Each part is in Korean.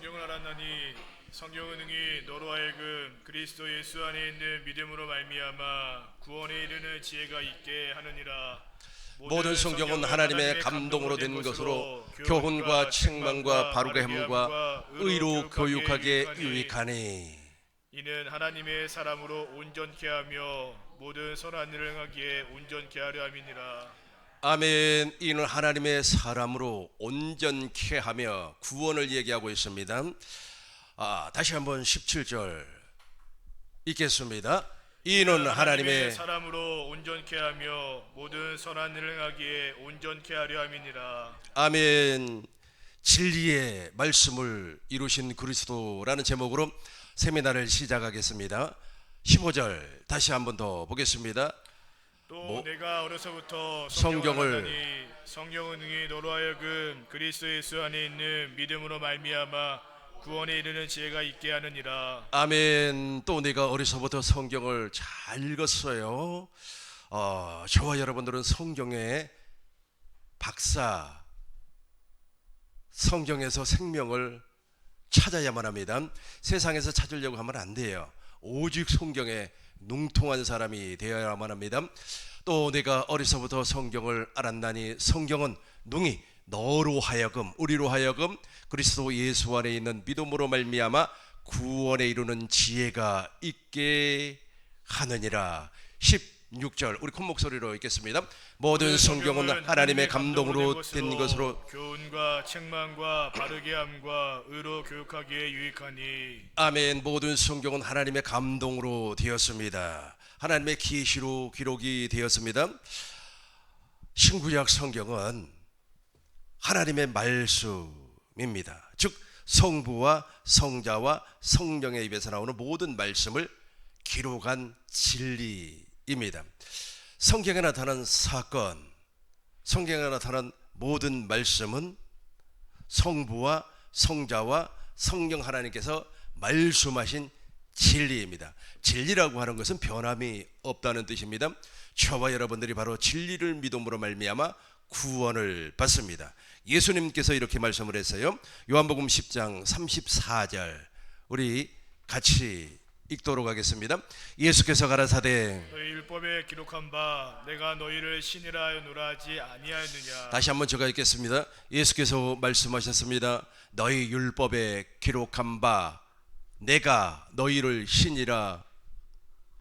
성경을 알았나니 성경은 능히 너로 하여금 그리스도 예수 안에 있는 믿음으로 말미암아 구원에 이르는 지혜가 있게 하느니라. 모든 성경은 하나님의 감동으로 된 것으로 교훈과 책망과 바르게 함과 의로 교육하기에 유익하니 이는 하나님의 사람으로 온전케 하며 모든 선한 일을 행하기에 온전케 하려 함이니라. 아멘. 이는 하나님의 사람으로 온전케 하며 구원을 얘기하고 있습니다. 다시 한번 17절 읽겠습니다. 이는 하나님의 사람으로 온전케 하며 모든 선한 일을 행하기에 온전케 하려 함이니라. 아멘. 진리의 말씀을 이루신 그리스도라는 제목으로 세미나를 시작하겠습니다. 15절 다시 한번 더 보겠습니다. 또 내가 어려서부터 성경을 성경은 능히 너로 하여금 그리스도 예수 안에 있는 믿음으로 말미암아 구원에 이르는 지혜가 있게 하느니라. 아멘. 또 내가 어려서부터 성경을 잘 읽었어요. 저와 여러분들은 성경의 박사, 성경에서 생명을 찾아야만 합니다. 세상에서 찾으려고 하면 안 돼요. 오직 성경에 능통한 사람이 되어야만 합니다. 또 내가 어려서부터 성경을 알았나니 성경은 능히 너로 하여금 우리로 하여금 그리스도 예수 안에 있는 믿음으로 말미암아 구원에 이르는 지혜가 있게 하느니라. 16절 우리 큰 목소리로 읽겠습니다. 모든 성경은 하나님의 감동으로 된 것으로 교훈과 책망과 바르게 함과 의로 교육하기에 유익하니. 아멘. 모든 성경은 하나님의 감동으로 되었습니다. 하나님의 계시로 기록이 되었습니다. 신구약 성경은 하나님의 말씀입니다. 즉 성부와 성자와 성령의 입에서 나오는 모든 말씀을 기록한 진리입니다. 성경에 나타난 사건, 성경에 나타난 모든 말씀은 성부와 성자와 성령 하나님께서 말씀하신 진리입니다. 진리라고 하는 것은 변함이 없다는 뜻입니다. 저와 여러분들이 바로 진리를 믿음으로 말미암아 구원을 받습니다. 예수님께서 이렇게 말씀을 했어요. 요한복음 10장 34절 우리 같이 읽도록 하겠습니다. 예수께서 가라사대 너희 율법에 기록한 바 내가 너희를 신이라 하였노라 하지 아니하였느냐. 다시 한번 제가 읽겠습니다. 예수께서 말씀하셨습니다. 너희 율법에 기록한 바 내가 너희를 신이라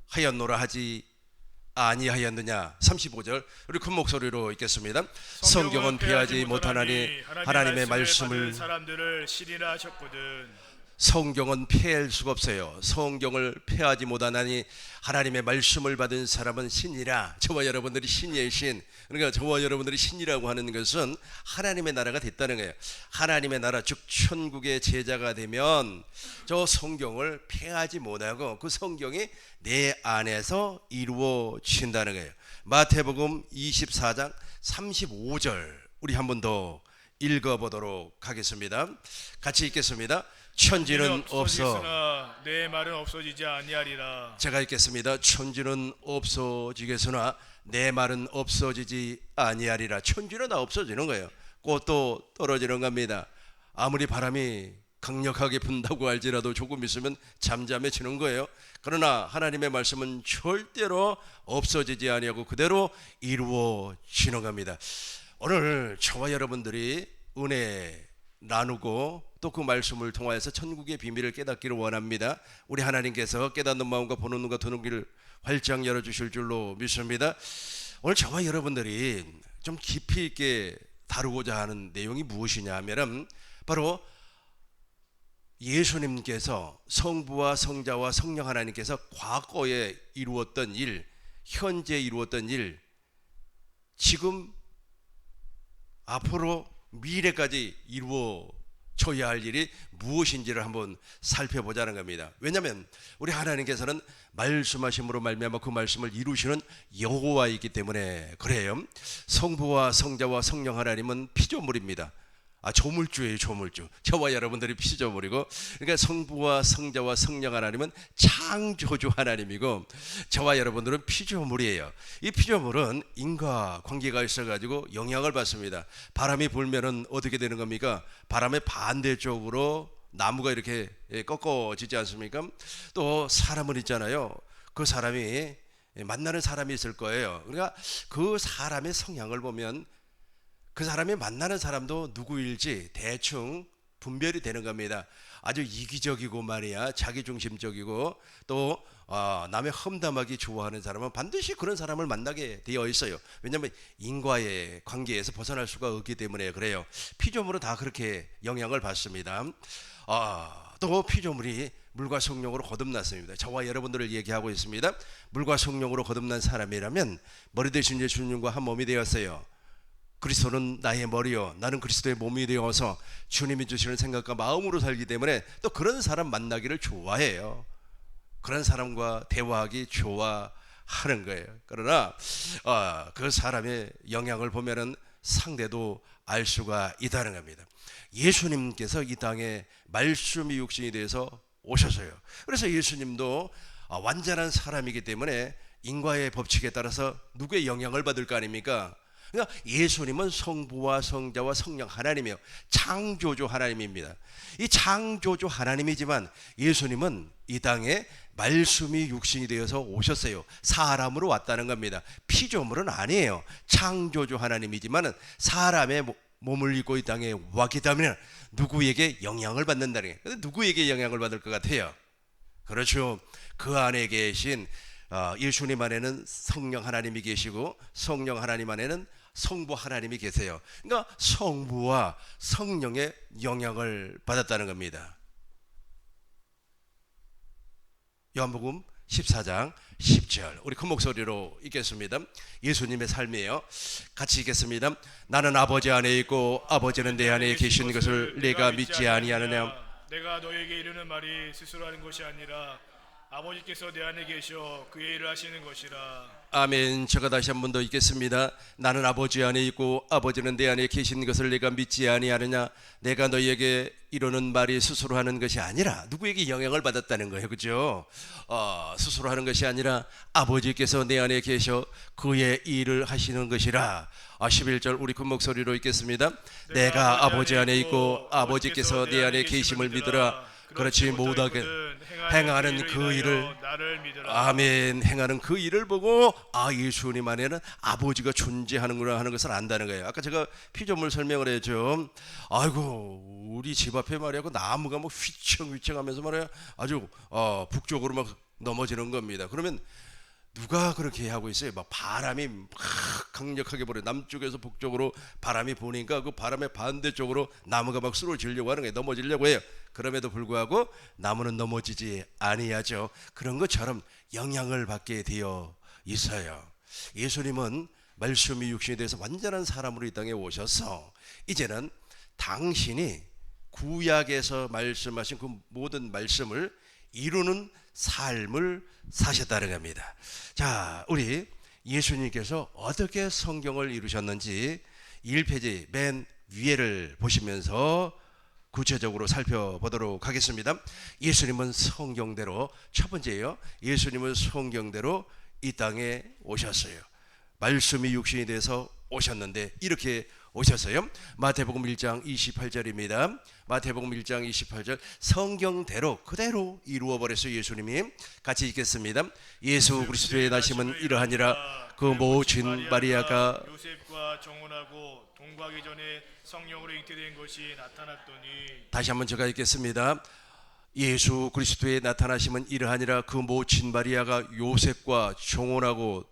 하였노라 하지 아니하였느냐. 35절 우리 큰 목소리로 읽겠습니다. 성경은 피하지 못하나니 하나님의 말씀을 사람들을 신이라 하셨거든. 성경은 폐할 수가 없어요. 성경을 폐하지 못하나니 하나님의 말씀을 받은 사람은 신이라. 저와 여러분들이 신이에요. 신. 그러니까 저와 여러분들이 신이라고 하는 것은 하나님의 나라가 됐다는 거예요. 하나님의 나라 즉 천국의 제자가 되면 저 성경을 폐하지 못하고 그 성경이 내 안에서 이루어진다는 거예요. 마태복음 24장 35절 우리 한 번 더 읽어보도록 하겠습니다. 같이 읽겠습니다. 천지는 없어 내 말은 없어지지 아니하리라. 제가 읽겠습니다. 천지는 없어지겠으나 내 말은 없어지지 아니하리라. 천지는 다 없어지는 거예요. 꽃도 떨어지는 겁니다. 아무리 바람이 강력하게 분다고 할지라도 조금 있으면 잠잠해지는 거예요. 그러나 하나님의 말씀은 절대로 없어지지 아니하고 그대로 이루어지는 겁니다. 오늘 저와 여러분들이 은혜 나누고 또 그 말씀을 통하여서 천국의 비밀을 깨닫기를 원합니다. 우리 하나님께서 깨닫는 마음과 보는 눈과 듣는 귀를 활짝 열어주실 줄로 믿습니다. 오늘 저와 여러분들이 좀 깊이 있게 다루고자 하는 내용이 무엇이냐 하면 바로 예수님께서 성부와 성자와 성령 하나님께서 과거에 이루었던 일, 현재 이루었던 일, 지금 앞으로 미래까지 이루어져야 할 일이 무엇인지를 한번 살펴보자는 겁니다. 왜냐하면 우리 하나님께서는 말씀하심으로 말미암아 그 말씀을 이루시는 여호와이기 때문에 그래요. 성부와 성자와 성령 하나님은 피조물입니다. 조물주예요. 조물주. 저와 여러분들이 피조물이고, 그러니까 성부와 성자와 성령 하나님은 창조주 하나님이고 저와 여러분들은 피조물이에요. 이 피조물은 인과 관계가 있어가지고 영향을 받습니다. 바람이 불면은 어떻게 되는 겁니까? 바람의 반대쪽으로 나무가 이렇게 꺾어지지 않습니까? 또 사람은 있잖아요. 그 사람이 만나는 사람이 있을 거예요. 그러니까 그 사람의 성향을 보면 그 사람이 만나는 사람도 누구일지 대충 분별이 되는 겁니다. 아주 이기적이고 말이야, 자기중심적이고 또 남의 험담하기 좋아하는 사람은 반드시 그런 사람을 만나게 되어 있어요. 왜냐하면 인과의 관계에서 벗어날 수가 없기 때문에 그래요. 피조물은 다 그렇게 영향을 받습니다. 또 피조물이 물과 성령으로 거듭났습니다. 저와 여러분들을 얘기하고 있습니다. 물과 성령으로 거듭난 사람이라면 머리 대신 예수님과 한 몸이 되었어요. 그리스도는 나의 머리요, 나는 그리스도의 몸이 되어서 주님이 주시는 생각과 마음으로 살기 때문에 또 그런 사람 만나기를 좋아해요. 그런 사람과 대화하기 좋아하는 거예요. 그러나 그 사람의 영향을 보면은 상대도 알 수가 있다는 겁니다. 예수님께서 이 땅에 말씀이 육신이 되어서 오셨어요. 그래서 예수님도 완전한 사람이기 때문에 인과의 법칙에 따라서 누구의 영향을 받을 거 아닙니까? 그러니까 예수님은 성부와 성자와 성령 하나님이에요. 창조주 하나님입니다. 이 창조주 하나님이지만 예수님은 이 땅에 말씀이 육신이 되어서 오셨어요. 사람으로 왔다는 겁니다. 피조물은 아니에요. 창조주 하나님이지만 사람의 몸을 입고 이 땅에 왔기 때문에 누구에게 영향을 받는다는 거예요. 근데 누구에게 영향을 받을 것 같아요? 그렇죠. 그 안에 계신 예수님 안에는 성령 하나님이 계시고 성령 하나님 안에는 성부 하나님이 계세요. 그러니까 성부와 성령의 영향을 받았다는 겁니다. 요한복음 14장 10절 우리 큰 목소리로 읽겠습니다. 예수님의 삶이에요. 같이 읽겠습니다. 나는 아버지 안에 있고 아버지는 내 안에 계신 것을 내가 믿지 아니하느냐. 내가 너에게 이르는 말이 스스로 하는 것이 아니라 아버지께서 내 안에 계셔 그의 일을 하시는 것이라. 아멘. 제가 다시 한 번 더 읽겠습니다. 나는 아버지 안에 있고 아버지는 내 안에 계신 것을 내가 믿지 아니하느냐. 내가 너희에게 이르는 말이 스스로 하는 것이 아니라 누구에게 영향을 받았다는 거예요. 그죠? 스스로 하는 것이 아니라 아버지께서 내 안에 계셔 그의 일을 하시는 것이라. 11절 우리 큰 목소리로 읽겠습니다. 내가 아버지 안에 있고 아버지께서 내 안에 계심을 믿으라. 그렇지 못하게 행하는 그 일을 아멘 행하는 그 일을 보고 예수님 안에는 아버지가 존재하는구나 하는 것을 안다는 거예요. 아까 제가 피조물 설명을 했죠. 아이고 우리 집 앞에 말이야 그 나무가 뭐 휘청휘청하면서 말이야 아주 북쪽으로 막 넘어지는 겁니다. 그러면 누가 그렇게 하고 있어요? 막 바람이 막 강력하게 불어요. 남쪽에서 북쪽으로 바람이 부니까 그 바람의 반대쪽으로 나무가 막 쓰러지려고 하는 거예요. 넘어지려고 해요. 그럼에도 불구하고 나무는 넘어지지 아니하죠. 그런 것처럼 영향을 받게 되어 있어요. 예수님은 말씀이 육신이 돼서 완전한 사람으로 이 땅에 오셔서 이제는 당신이 구약에서 말씀하신 그 모든 말씀을 이루는 삶을 사셨다는 겁니다. 자, 우리 예수님께서 어떻게 성경을 이루셨는지 1페이지 맨 위에를 보시면서 구체적으로 살펴보도록 하겠습니다. 예수님은 성경대로 첫 번째예요. 예수님은 성경대로 이 땅에 오셨어요. 말씀이 육신이 돼서 오셨는데 이렇게 오셨어요. 마태복음 1장 28절입니다. 마태복음 1장 28절 성경대로 그대로 이루어 버렸어요. 예수님이 같이 읽겠습니다. 예수 그리스도의 나심은 이러하니라. 그 모친 마리아가 요셉과 정혼하고 동거하기 전에 성령으로 잉태된 것이 나타났더니. 다시 한번 제가 읽겠습니다. 예수 그리스도의 나타나심은 이러하니라. 그 모친 마리아가 요셉과 정혼하고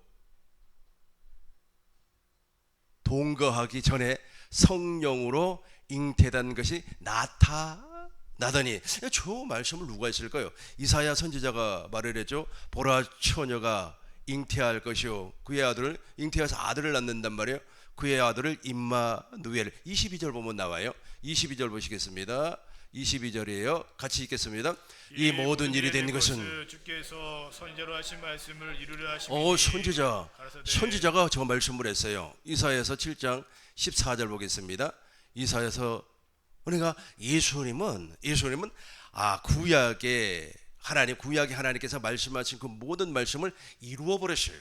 동거하기 전에 성령으로 잉태된 것이 나타나더니. 저 말씀을 누가 했을까요? 이사야 선지자가 말을 했죠. 보라 처녀가 잉태할 것이요 그의 아들을 잉태해서 아들을 낳는단 말이에요. 그의 아들을 임마누엘. 22절 보면 나와요. 22절 보시겠습니다. 22절이에요. 같이 읽겠습니다. 이 모든 일이 된 것은 주께서 선지자로 하신 말씀을 이루려 하심이니. 선지자가 저 말씀을 했어요. 이사야서 7장 14절 보겠습니다. 이사야서 그러니까 예수님은 구약의 하나님께서 말씀하신 그 모든 말씀을 이루어 버렸어요.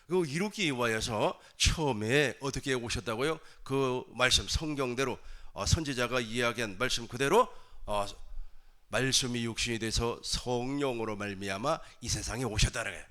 그 이루기 위하여서 처음에 어떻게 오셨다고요? 그 말씀 성경대로 선지자가 이야기한 말씀 그대로 말씀이 육신이 돼서 성령으로 말미암아 이 세상에 오셨다는 거예요.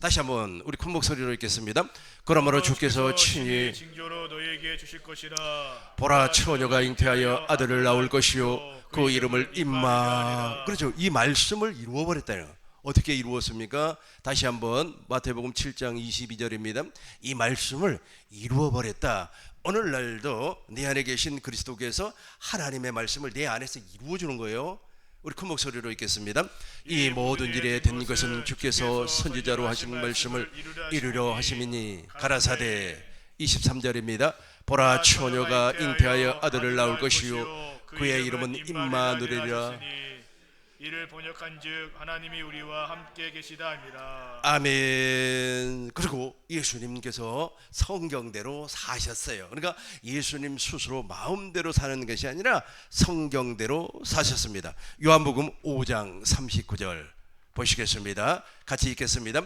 다시 한번 우리 큰 목소리로 읽겠습니다. 그러므로 주께서 친히 징조로 너희에게 주실 것이라. 보라 처녀가 잉태하여 아들을 낳을 것이요 그 이름을 임마. 그렇죠. 이 말씀을 이루어 버렸다는 거예요. 어떻게 이루었습니까? 다시 한번 마태복음 7장 22절입니다. 이 말씀을 이루어 버렸다. 오늘날도 내 안에 계신 그리스도께서 하나님의 말씀을 내 안에서 이루어 주는 거예요. 우리 큰 목소리로 읽겠습니다. 이 모든 일에 된 것은 주께서 선지자로 하신 말씀을 이루려 하심이니 가라사대. 23절입니다. 보라 처녀가 잉태하여 아들을 낳을 것이요 그의 이름은 임마누엘이라. 이를 번역한즉 하나님이 우리와 함께 계시다 함이라. 아멘. 그리고 예수님께서 성경대로 사셨어요. 그러니까 예수님 스스로 마음대로 사는 것이 아니라 성경대로 사셨습니다. 요한복음 5장 39절 보시겠습니다. 같이 읽겠습니다.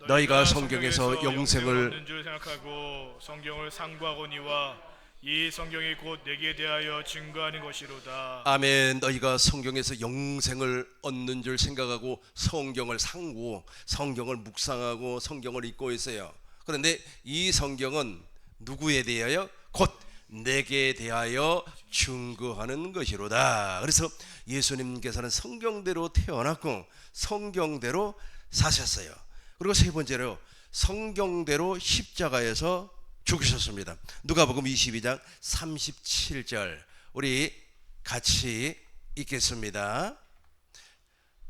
너희가 성경에서 영생을 얻는 줄 생각하고 성경을 상고하거니와 이 성경이 곧 내게 대하여 증거하는 것이로다. 아멘. 너희가 성경에서 영생을 얻는 줄 생각하고 성경을 상고 성경을 묵상하고 성경을 읽고 있어요. 그런데 이 성경은 누구에 대하여? 곧 내게 대하여 증거하는 것이로다. 그래서 예수님께서는 성경대로 태어났고 성경대로 사셨어요. 그리고 세 번째로 성경대로 십자가에서 죽으셨습니다. 누가복음 22장 37절 우리 같이 읽겠습니다.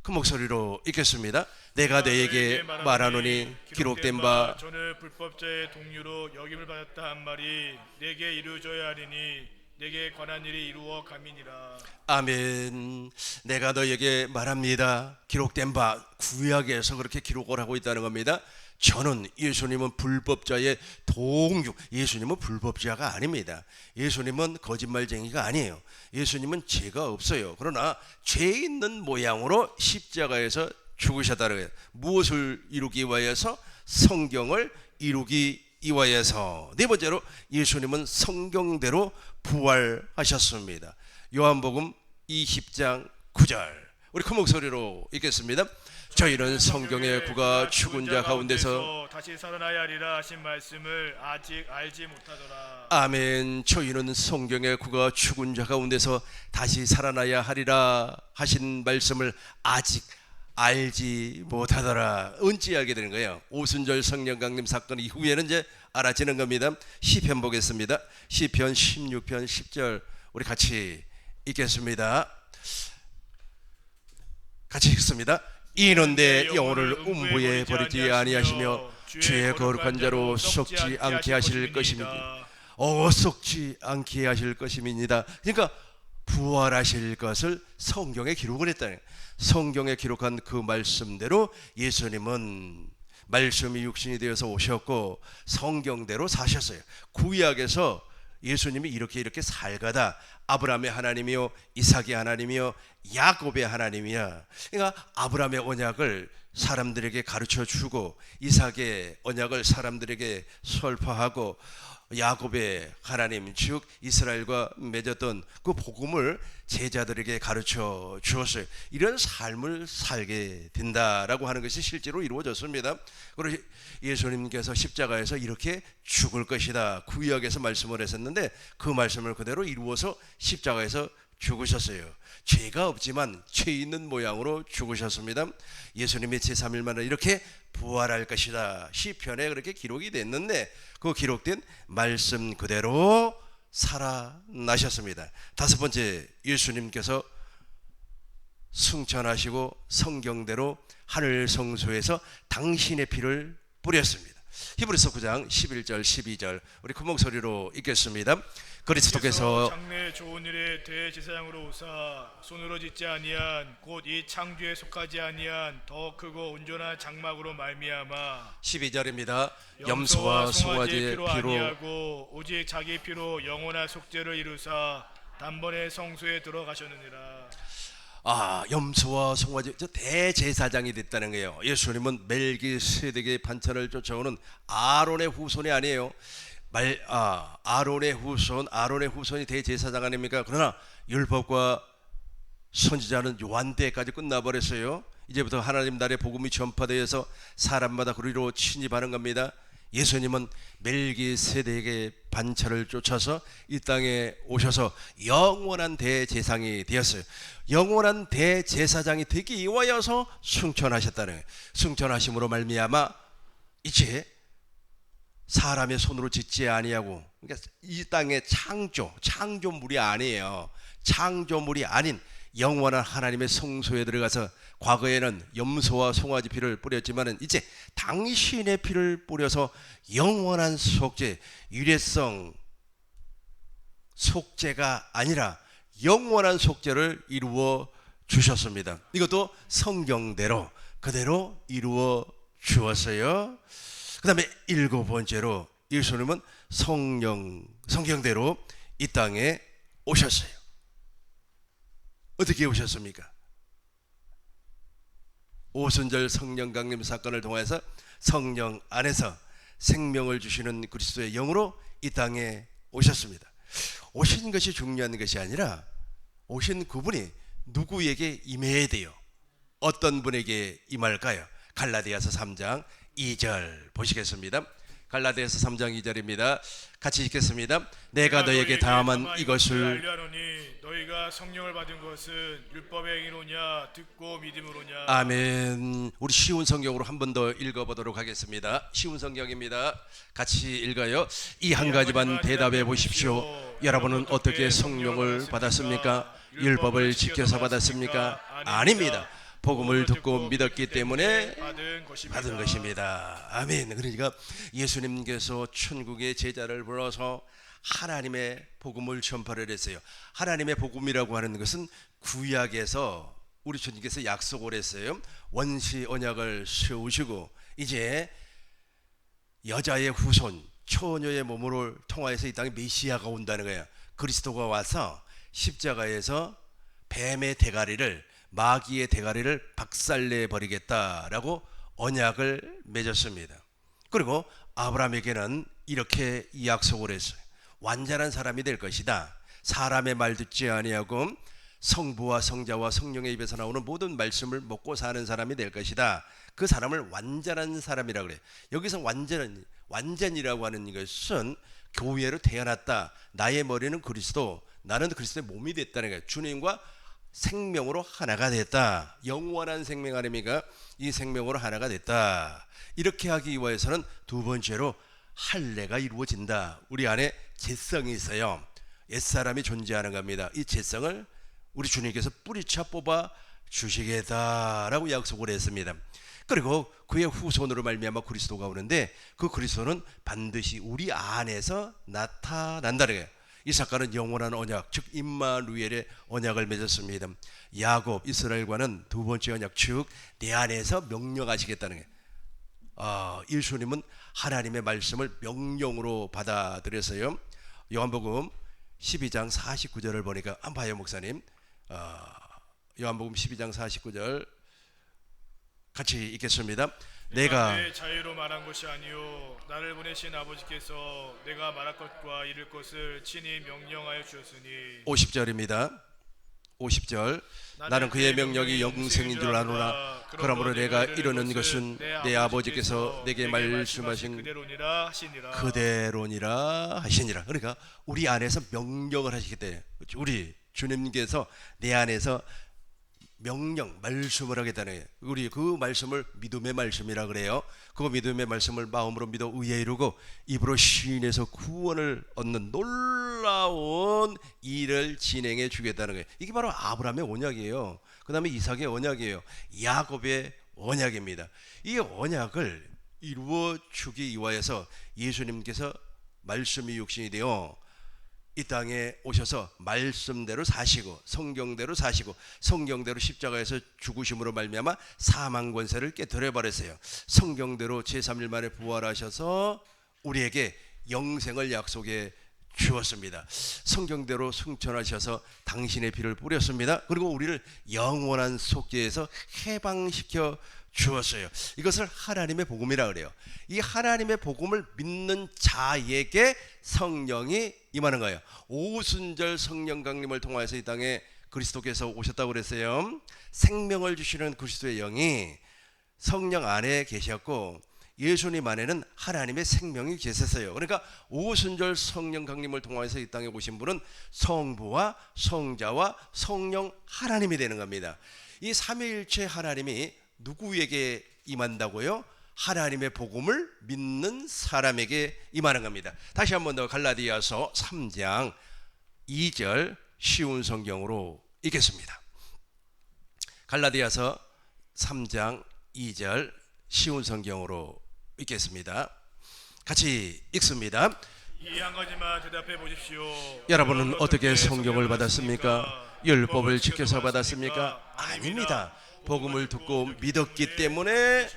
큰 목소리로 읽겠습니다. 내가 너에게 말하노니 기록된 바 저는 불법자의 동류로 역임을 받았다 한 말이 내게 이루어져야 하리니 내게 관한 일이 이루어 감이니라. 아멘. 내가 너에게 말합니다. 기록된 바 구약에서 그렇게 기록을 하고 있다는 겁니다. 저는 예수님은 불법자의 동류. 예수님은 불법자가 아닙니다. 예수님은 거짓말쟁이가 아니에요. 예수님은 죄가 없어요. 그러나 죄 있는 모양으로 십자가에서 죽으셨다는 거예요. 무엇을 이루기 위하여서? 성경을 이루기 위하여서. 네 번째로 예수님은 성경대로 부활하셨습니다. 요한복음 20장 9절 우리 큰 목소리로 읽겠습니다. 저희는 성경의 그가 죽은 자 가운데서 다시 살아나야 하리라 하신 말씀을 아직 알지 못하더라. 아멘. 저희는 성경의 그가 죽은 자 가운데서 다시 살아나야 하리라 하신 말씀을 아직 알지 못하더라. 언제 알게 되는 거예요? 오순절 성령 강림 사건 이후에는 이제 알아지는 겁니다. 시편 보겠습니다. 시편 16편 10절 우리 같이 읽겠습니다. 같이 읽습니다. 이는 내 영혼을 음부에 버리지 아니하시며 주의 거룩한 자로 썩지 않게 하실 것입니다. 썩지 않게 하실 것입니다. 그러니까 부활하실 것을 성경에 기록을 했다는, 성경에 기록한 그 말씀대로 예수님은 말씀이 육신이 되어서 오셨고 성경대로 사셨어요. 구약에서 예수님이 이렇게 살가다 아브라함의 하나님이요 이삭의 하나님이요 야곱의 하나님이야. 그러니까 아브라함의 언약을 사람들에게 가르쳐 주고 이삭의 언약을 사람들에게 설파하고 야곱의 하나님 즉 이스라엘과 맺었던 그 복음을 제자들에게 가르쳐 주었어요. 이런 삶을 살게 된다라고 하는 것이 실제로 이루어졌습니다. 그리고 예수님께서 십자가에서 이렇게 죽을 것이다 구약에서 말씀을 했었는데 그 말씀을 그대로 이루어서 십자가에서 죽으셨어요. 죄가 없지만 죄 있는 모양으로 죽으셨습니다. 예수님이 제3일 만에 이렇게 부활할 것이다 시편에 그렇게 기록이 됐는데 그 기록된 말씀 그대로 살아나셨습니다. 다섯 번째, 예수님께서 승천하시고 성경대로 하늘 성소에서 당신의 피를 뿌렸습니다. 히브리서 9장 11절 12절 우리 큰 목소리로 읽겠습니다. 그리스도께서 장래 좋은 일에 대제사장으로 오사 손으로 짓지 아니한 곧 이 창조에 속하지 아니한 더 크고 온전한 장막으로 말미암아 12절입니다. 염소와 송아지의 피로 아니하고 오직 자기 피로 영원한 속죄를 이루사 단번에 성소에 들어가셨느니라. 염소와 송아지 대제사장이 됐다는 거예요. 예수님은 멜기세덱의 반찬을 쫓아오는 아론의 후손이 아니에요. 아론의 후손이 대제사장 아닙니까? 그러나 율법과 선지자는 요한 때까지 끝나버렸어요. 이제부터 하나님 나라의 복음이 전파되어서 사람마다 그리로 침입하는 겁니다. 예수님은 멜기세덱의 반차를 쫓아서 이 땅에 오셔서 영원한 대제사장이 되었어요. 영원한 대제사장이 되기 위하여서 승천하셨다는 거예요. 승천하심으로 말미암아 이제 사람의 손으로 짓지 아니하고, 그러니까 이 땅의 창조물이 아니에요. 창조물이 아닌 영원한 하나님의 성소에 들어가서, 과거에는 염소와 송아지 피를 뿌렸지만은 이제 당신의 피를 뿌려서 영원한 속죄, 유례성 속죄가 아니라 영원한 속죄를 이루어 주셨습니다. 이것도 성경대로 그대로 이루어 주었어요. 그 다음에 7번째로 예수님은 성경대로 이 땅에 오셨어요. 어떻게 오셨습니까? 오순절 성령 강림 사건을 통해서 성령 안에서 생명을 주시는 그리스도의 영으로 이 땅에 오셨습니다. 오신 것이 중요한 것이 아니라 오신 그분이 누구에게 임해야 돼요? 어떤 분에게 임할까요? 갈라디아서 3장 2절 보시겠습니다. 갈라디아서 3장 2절입니다. 같이 읽겠습니다. 내가 너에게 다만 이것을 알려하노니 너희가 성령을 받은 것은 율법의 행위로냐 듣고 믿음으로냐. 아멘. 우리 쉬운 성경으로 한 번 더 읽어보도록 하겠습니다. 쉬운 성경입니다. 같이 읽어요. 이 한 가지만 대답해 보십시오. 여러분은 어떻게 성령을 받았습니까? 율법을 지켜서 받았습니까? 아닙니다. 복음을 듣고 믿었기 때문에 받은 것입니다. 아멘. 그러니까 예수님께서 천국의 제자를 불러서 하나님의 복음을 전파를 했어요. 하나님의 복음이라고 하는 것은 구약에서 우리 주님께서 약속을 했어요. 원시 언약을 세우시고 이제 여자의 후손 처녀의 몸으로 통하여서 이 땅에 메시아가 온다는 거예요. 그리스도가 와서 십자가에서 뱀의 대가리를, 마귀의 대가리를 박살내 버리겠다라고 언약을 맺었습니다. 그리고 아브라함에게는 이렇게 약속을 했어요. 완전한 사람이 될 것이다. 사람의 말 듣지 아니하고 성부와 성자와 성령의 입에서 나오는 모든 말씀을 먹고 사는 사람이 될 것이다. 그 사람을 완전한 사람이라고 그래요. 여기서 완전이라고 하는 것은 교회로 태어났다. 나의 머리는 그리스도, 나는 그리스도의 몸이 됐다는 거예요. 주님과 생명으로 하나가 됐다. 영원한 생명 아닙니까? 이 생명으로 하나가 됐다. 이렇게 하기 위해서는 두 번째로 할례가 이루어진다. 우리 안에 죄성이 있어요. 옛사람이 존재하는 겁니다. 이 죄성을 우리 주님께서 뿌리쳐 뽑아 주시겠다라고 약속을 했습니다. 그리고 그의 후손으로 말미암아 그리스도가 오는데 그 그리스도는 반드시 우리 안에서 나타난다는 거예요. 이 사건은 영원한 언약, 즉 임마누엘의 언약을 맺었습니다. 야곱, 이스라엘과는 두 번째 언약, 즉 내 안에서 명령하시겠다는 거예요. 예수님은 하나님의 말씀을 명령으로 받아들였어요. 요한복음 12장 49절을 보니까 한번 봐요, 목사님. 요한복음 12장 49절 같이 읽겠습니다. 내가 내 자유로 말한 것이 아니요 나를 보내신 아버지께서 내가 말할 것과 이룰 것을 친히 명령하여 주었으니. 50절입니다. 50절 나는 그의 명령이 영생인 줄 아노라. 그러므로 내가 이루는 것은 내 아버지께서 내게 말씀하신 그대로니라 하시니라. 그러니까 우리 안에서 명령을 하시기 때문에 우리 주님께서 내 안에서 명령, 말씀을 하겠다는 거예요. 우리 그 말씀을 믿음의 말씀이라 그래요. 그 믿음의 말씀을 마음으로 믿어 의에 이루고 입으로 시인해서 구원을 얻는 놀라운 일을 진행해 주겠다는 거예요. 이게 바로 아브라함의 언약이에요. 그 다음에 이삭의 언약이에요. 야곱의 언약입니다. 이 언약을 이루어 주기 위하여서 예수님께서 말씀이 육신이 되어 이 땅에 오셔서 말씀대로 사시고 성경대로 사시고 성경대로 십자가에서 죽으심으로 말미암아 사망 권세를 깨뜨려 버렸어요. 성경대로 제3일 만에 부활하셔서 우리에게 영생을 약속해 주었습니다. 성경대로 승천하셔서 당신의 피를 뿌렸습니다. 그리고 우리를 영원한 속죄에서 해방시켜 주었어요. 이것을 하나님의 복음이라 그래요. 이 하나님의 복음을 믿는 자에게 성령이 임하는 거예요. 오순절 성령 강림을 통하여서 이 땅에 그리스도께서 오셨다고 그랬어요. 생명을 주시는 그리스도의 영이 성령 안에 계셨고 예수님 안에는 하나님의 생명이 계셨어요. 그러니까 오순절 성령 강림을 통해서 이 땅에 오신 분은 성부와 성자와 성령 하나님이 되는 겁니다. 이 삼위일체 하나님이 누구에게 임한다고요? 하나님의 복음을 믿는 사람에게 임하는 겁니다. 다시 한번 더 갈라디아서 3장 2절 쉬운 성경으로 읽겠습니다. 갈라디아서 3장 2절 쉬운 성경으로 읽겠습니다. 같이 읽습니다. 이 한 가지만 대답해 보십시오. 여러분은 어떻게 성경을 받았습니까? 율법을 지켜서 받았습니까? 아닙니다. 복음을 듣고 믿었기 때문에,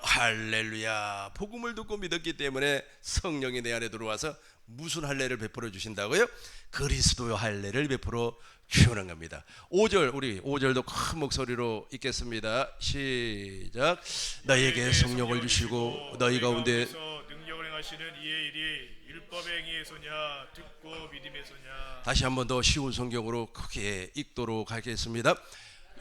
할렐루야, 복음을 듣고 믿었기 때문에 성령이 내 안에 들어와서 무슨 할례를 베풀어 주신다고요? 그리스도의 할례를 베풀어 주는 겁니다. 5절, 우리 5절도 큰 목소리로 읽겠습니다. 시작. 너희에게 성령을 주시고 너희 가운데 능력을 행하시는 이의 일이 율법의 행위에서냐 듣고 믿음에서냐. 다시 한 번 더 쉬운 성경으로 크게 읽도록 하겠습니다.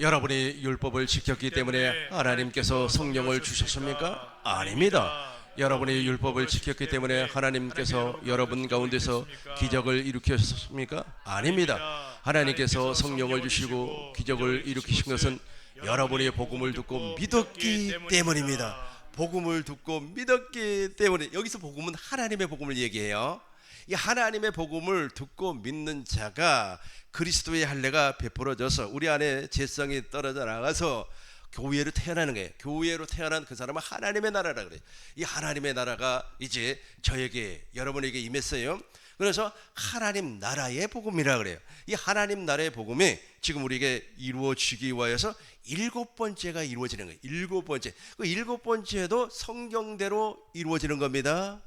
여러분이 율법을 지켰기 때문에 하나님께서 성령을 주셨습니까? 아닙니다. 여러분이 율법을 지켰기 때문에 하나님께서 여러분 가운데서 기적을 일으키셨습니까? 아닙니다. 하나님께서 성령을 주시고 기적을 일으키신 것은 여러분이 복음을 듣고 믿었기 때문입니다. 복음을 듣고 믿었기 때문에, 여기서 복음은 하나님의 복음을 얘기해요. 이 하나님의 복음을 듣고 믿는 자가 그리스도의 할례가 베풀어져서 우리 안에 죄성이 떨어져 나가서 교회로 태어나는 거예요. 교회로 태어난 그 사람은 하나님의 나라라 그래요. 이 하나님의 나라가 이제 저에게, 여러분에게 임했어요. 그래서 하나님 나라의 복음이라 그래요. 이 하나님 나라의 복음이 지금 우리에게 이루어지기 위해서 7번째가 이루어지는 거예요. 7번째. 그 7번째도 성경대로 이루어지는 겁니다.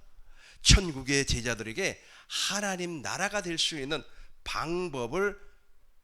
천국의 제자들에게 하나님 나라가 될 수 있는 방법을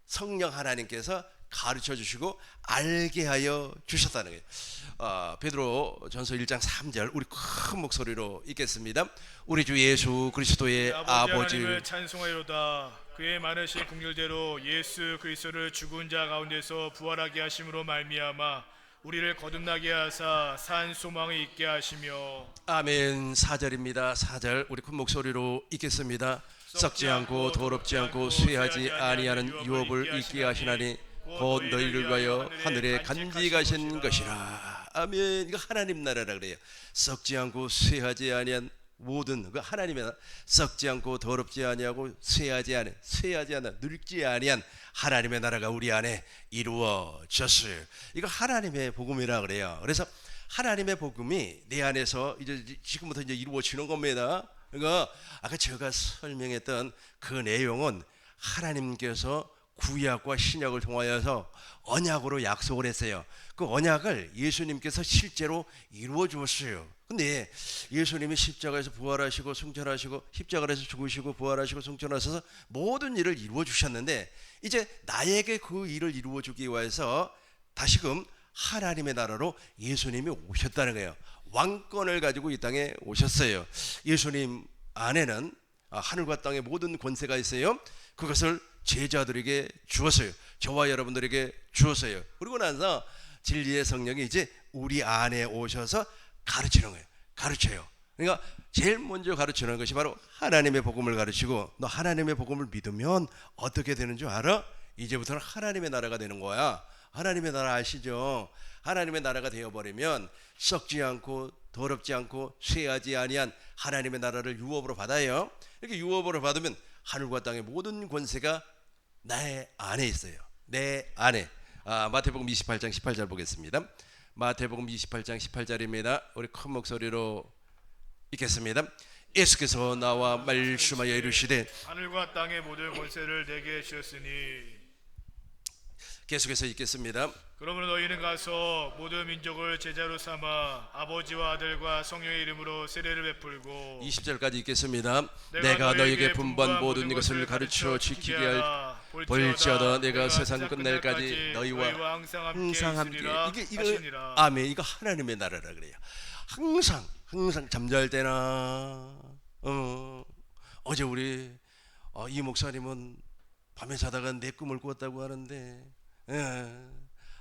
성령 하나님께서 가르쳐 주시고 알게 하여 주셨다는 거예요. 베드로 전서 1장 3절 우리 큰 목소리로 읽겠습니다. 우리 주 예수 그리스도의 아버지 하나님을 찬송하여다. 그의 많으신 긍휼대로 예수 그리스도를 죽은 자 가운데서 부활하게 하심으로 말미암아 우리를 거듭나게 하사 산 소망을 있게 하시며. 아멘. 4절입니다. 4절 우리 큰 목소리로 읽겠습니다. 썩지 않고 더럽지 않고 쇠하지 아니하는 유업을 있게 하시나니 곧 너희를 위하여 하늘에 간직하신 것이라. 아멘. 이거 하나님 나라라 그래요. 썩지 않고 쇠하지 아니한 모든 그 하나님의 나라, 썩지 않고 더럽지 아니하고 쇠하지 않아 늙지 아니한 하나님의 나라가 우리 안에 이루어졌어요. 이거 하나님의 복음이라 그래요. 그래서 하나님의 복음이 내 안에서 이제 지금부터 이제 이루어지는 겁니다. 그러니까 아까 제가 설명했던 그 내용은 하나님께서 구약과 신약을 통하여서 언약으로 약속을 했어요. 그 언약을 예수님께서 실제로 이루어 주었어요. 근데 예수님이 십자가에서 부활하시고 승천하시고 십자가에서 죽으시고 부활하시고 승천하셔서 모든 일을 이루어 주셨는데 이제 나에게 그 일을 이루어 주기 위해서 다시금 하나님의 나라로 예수님이 오셨다는 거예요. 왕권을 가지고 이 땅에 오셨어요. 예수님 안에는 하늘과 땅의 모든 권세가 있어요. 그것을 제자들에게 주었어요. 저와 여러분들에게 주었어요. 그리고 나서 진리의 성령이 이제 우리 안에 오셔서 가르치는 거예요. 가르쳐요. 그러니까 제일 먼저 가르치는 것이 바로 하나님의 복음을 가르치고, 너 하나님의 복음을 믿으면 어떻게 되는 줄 알아? 이제부터는 하나님의 나라가 되는 거야. 하나님의 나라 아시죠? 하나님의 나라가 되어버리면 썩지 않고 더럽지 않고 쇠하지 아니한 하나님의 나라를 유업으로 받아요. 이렇게 유업으로 받으면 하늘과 땅의 모든 권세가 나의 안에 있어요. 내 안에. 마태복음 28장 18절 보겠습니다. 마태복음 28장 18절입니다. 우리 큰 목소리로 읽겠습니다. 예수께서 나와 말씀하여 이르시되 하늘과 땅의 모든 권세를 내게 주셨으니. 계속해서 읽겠습니다. 그러므로 너희는 가서 모든 민족을 제자로 삼아 아버지와 아들과 성령의 이름으로 세례를 베풀고. 20절까지 읽겠습니다. 내가 너에게 분부한 모든 것을 가르쳐 지키게 할 볼지어다 내가 세상 끝날까지 너희와 항상 함께. 이게 아멘. 이거 하나님의 나라라 그래요. 항상 잠잘 때나 어제 우리 이 목사님은 밤에 자다가 내 꿈을 꾸었다고 하는데,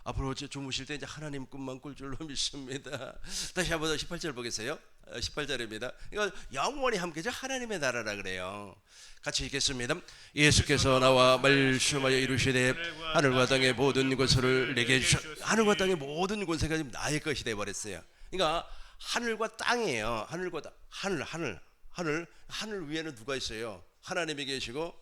앞으로 주무실 때 이제 하나님 꿈만 꿀 줄로 믿습니다. 다시 한번 18절 보겠어요. 18절입니다. 이거 영원히 함께죠. 하나님의 나라라 그래요. 같이 읽겠습니다. 예수께서 나와 말씀하여 이르시되 하늘과 땅의 모든 것을 내게 주셨. 하늘과 땅의 모든 권세가 지금 나의 것이 되어 버렸어요. 그러니까 하늘과 땅이에요. 하늘과 땅, 하늘 위에는 누가 있어요? 하나님이 계시고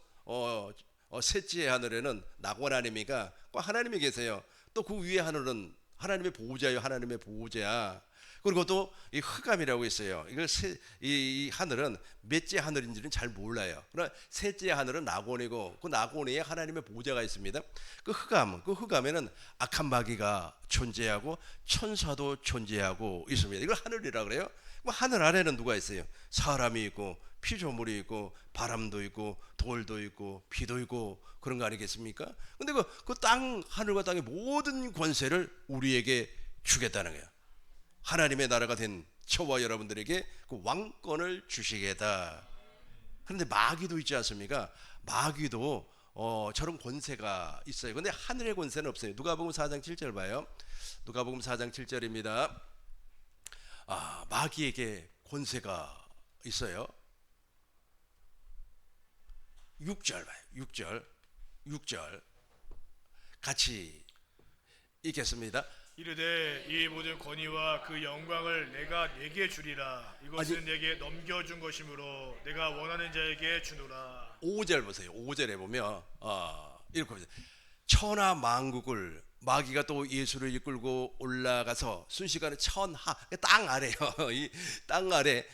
셋째 하늘에는 낙원하나님이가 하나님이 계세요. 또 그 위에 하늘은 하나님의 보호자예요. 하나님의 보호자. 그리고 또 이 흑암이라고 있어요. 이 하늘은 몇째 하늘인지는 잘 몰라요. 그러나 셋째 하늘은 낙원이고 그 낙원 위에 하나님의 보호자가 있습니다. 그 흑암에는 악한 마귀가 존재하고 천사도 존재하고 있습니다. 이걸 하늘이라 그래요. 하늘 아래는 누가 있어요? 사람이 있고 피조물이 있고 바람도 있고 돌도 있고 비도 있고 그런 거 아니겠습니까? 근데 그 하늘과 땅의 모든 권세를 우리에게 주겠다는 거예요. 하나님의 나라가 된 저와 여러분들에게 그 왕권을 주시겠다. 그런데 마귀도 있지 않습니까? 마귀도 저런 권세가 있어요. 근데 하늘의 권세는 없어요. 누가복음 4장 7절 봐요. 누가복음 4장 7절입니다. 마귀에게 권세가 있어요. 6절 봐요. 6절 같이 읽겠습니다. 이르되 이 모든 권위와 그 영광을 내가 네게 주리라. 이것은 내게 넘겨준 것이므로 내가 원하는 자에게 주노라. 5절 보세요. 5절에 보면 이렇게 보세요. 천하 만국을 마귀가 또 예수를 이끌고 올라가서 순식간에 천하 땅 아래요. 이 땅 아래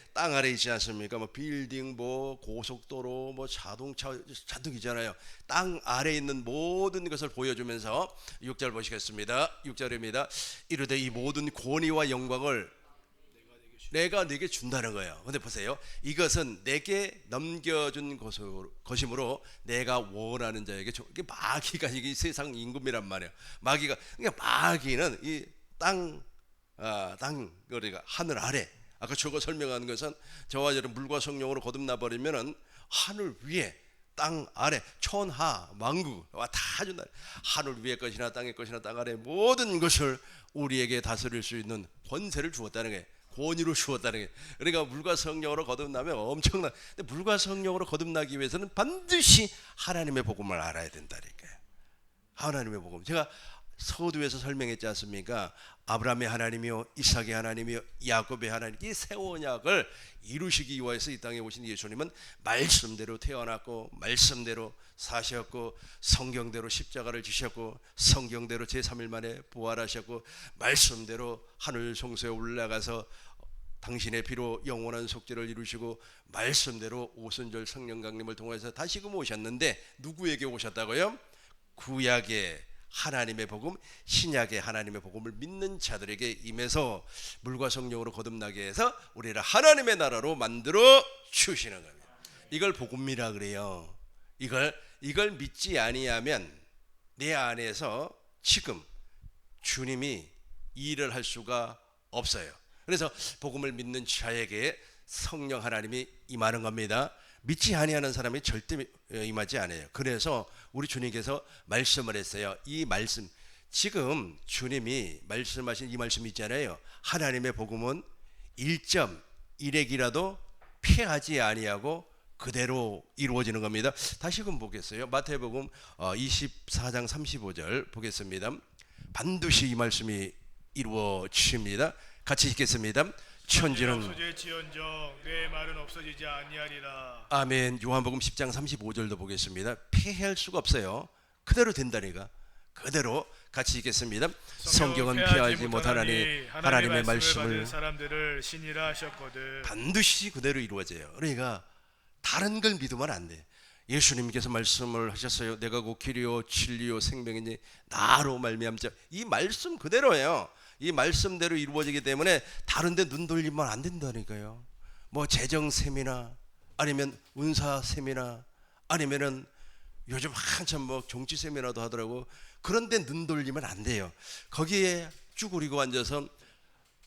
있지 않습니까? 뭐 빌딩, 뭐 고속도로, 뭐 자동차 잔뜩 있잖아요. 땅 아래 있는 모든 것을 보여주면서 6절 보시겠습니다. 6절입니다. 이르되 이 모든 권위와 영광을 내가 네게 준다는 거예요. 근데 보세요. 이것은 내게 넘겨준 것이므로 내가 원하는 자에게 줘. 이게 마귀가 이게 세상 임금이란 말이에요. 그러니까 마귀는 이 땅 우리가 하늘 아래. 아까 저거 설명하는 것은 저와 여러분 물과 성령으로 거듭나 버리면은 하늘 위에 땅 아래 천하 만국 다 준다. 하늘 위의 것이나 땅의 것이나 땅 아래 모든 것을 우리에게 다스릴 수 있는 권세를 주었다는 거예요. 권위로 주었다는 게. 그러니까 물과 성령으로 거듭나면 엄청난. 근데 물과 성령으로 거듭나기 위해서는 반드시 하나님의 복음을 알아야 된다니까요. 하나님의 복음. 제가 서두에서 설명했지 않습니까? 아브라함의 하나님이요, 이삭의 하나님이요, 야곱의 하나님. 이 새 언약을 이루시기 위해서 이 땅에 오신 예수님은 말씀대로 태어났고 말씀대로 사셨고 성경대로 십자가를 지셨고 성경대로 제3일 만에 부활하셨고 말씀대로 하늘 성소에 올라가서 당신의 피로 영원한 속죄를 이루시고 말씀대로 오순절 성령 강림을 통해서 다시금 오셨는데 누구에게 오셨다고요? 구약의 하나님의 복음, 신약의 하나님의 복음을 믿는 자들에게 임해서 물과 성령으로 거듭나게 해서 우리를 하나님의 나라로 만들어 주시는 겁니다. 이걸 복음이라 그래요. 이걸 믿지 아니하면 내 안에서 지금 주님이 일을 할 수가 없어요. 그래서 복음을 믿는 자에게 성령 하나님이 임하는 겁니다. 믿지 아니하는 사람이 절대 임하지 않아요. 그래서 우리 주님께서 말씀을 했어요. 이 말씀, 지금 주님이 말씀하신 이 말씀이 있잖아요. 하나님의 복음은 1.1핵이라도 피하지 아니하고 그대로 이루어지는 겁니다. 다시금 보겠어요. 마태복음 24장 35절 보겠습니다. 반드시 이 말씀이 이루어집니다. 같이 읽겠습니다. 천지는 없어질지언정 내 말은 없어지지 아니하리라. 아멘. 요한복음 10장 35절도 보겠습니다. 폐해할 수가 없어요. 그대로 된다니까. 그대로 같이 읽겠습니다. 성경은 피하지 못하나니 하나님의 말씀을 사람들을 신이라 하셨거든. 반드시 그대로 이루어져요. 그러니까 다른 걸 믿으면 안 돼. 예수님께서 말씀을 하셨어요. 내가 곧 길이요 진리요 생명이니 나로 말미암자. 이 말씀 그대로예요. 이 말씀대로 이루어지기 때문에 다른 데 눈 돌리면 안 된다니까요. 뭐 재정셈이나 아니면 운사셈이나 아니면은 요즘 한참 뭐 정치셈이라도 하더라고. 그런데 눈 돌리면 안 돼요. 거기에 쭈그리고 앉아서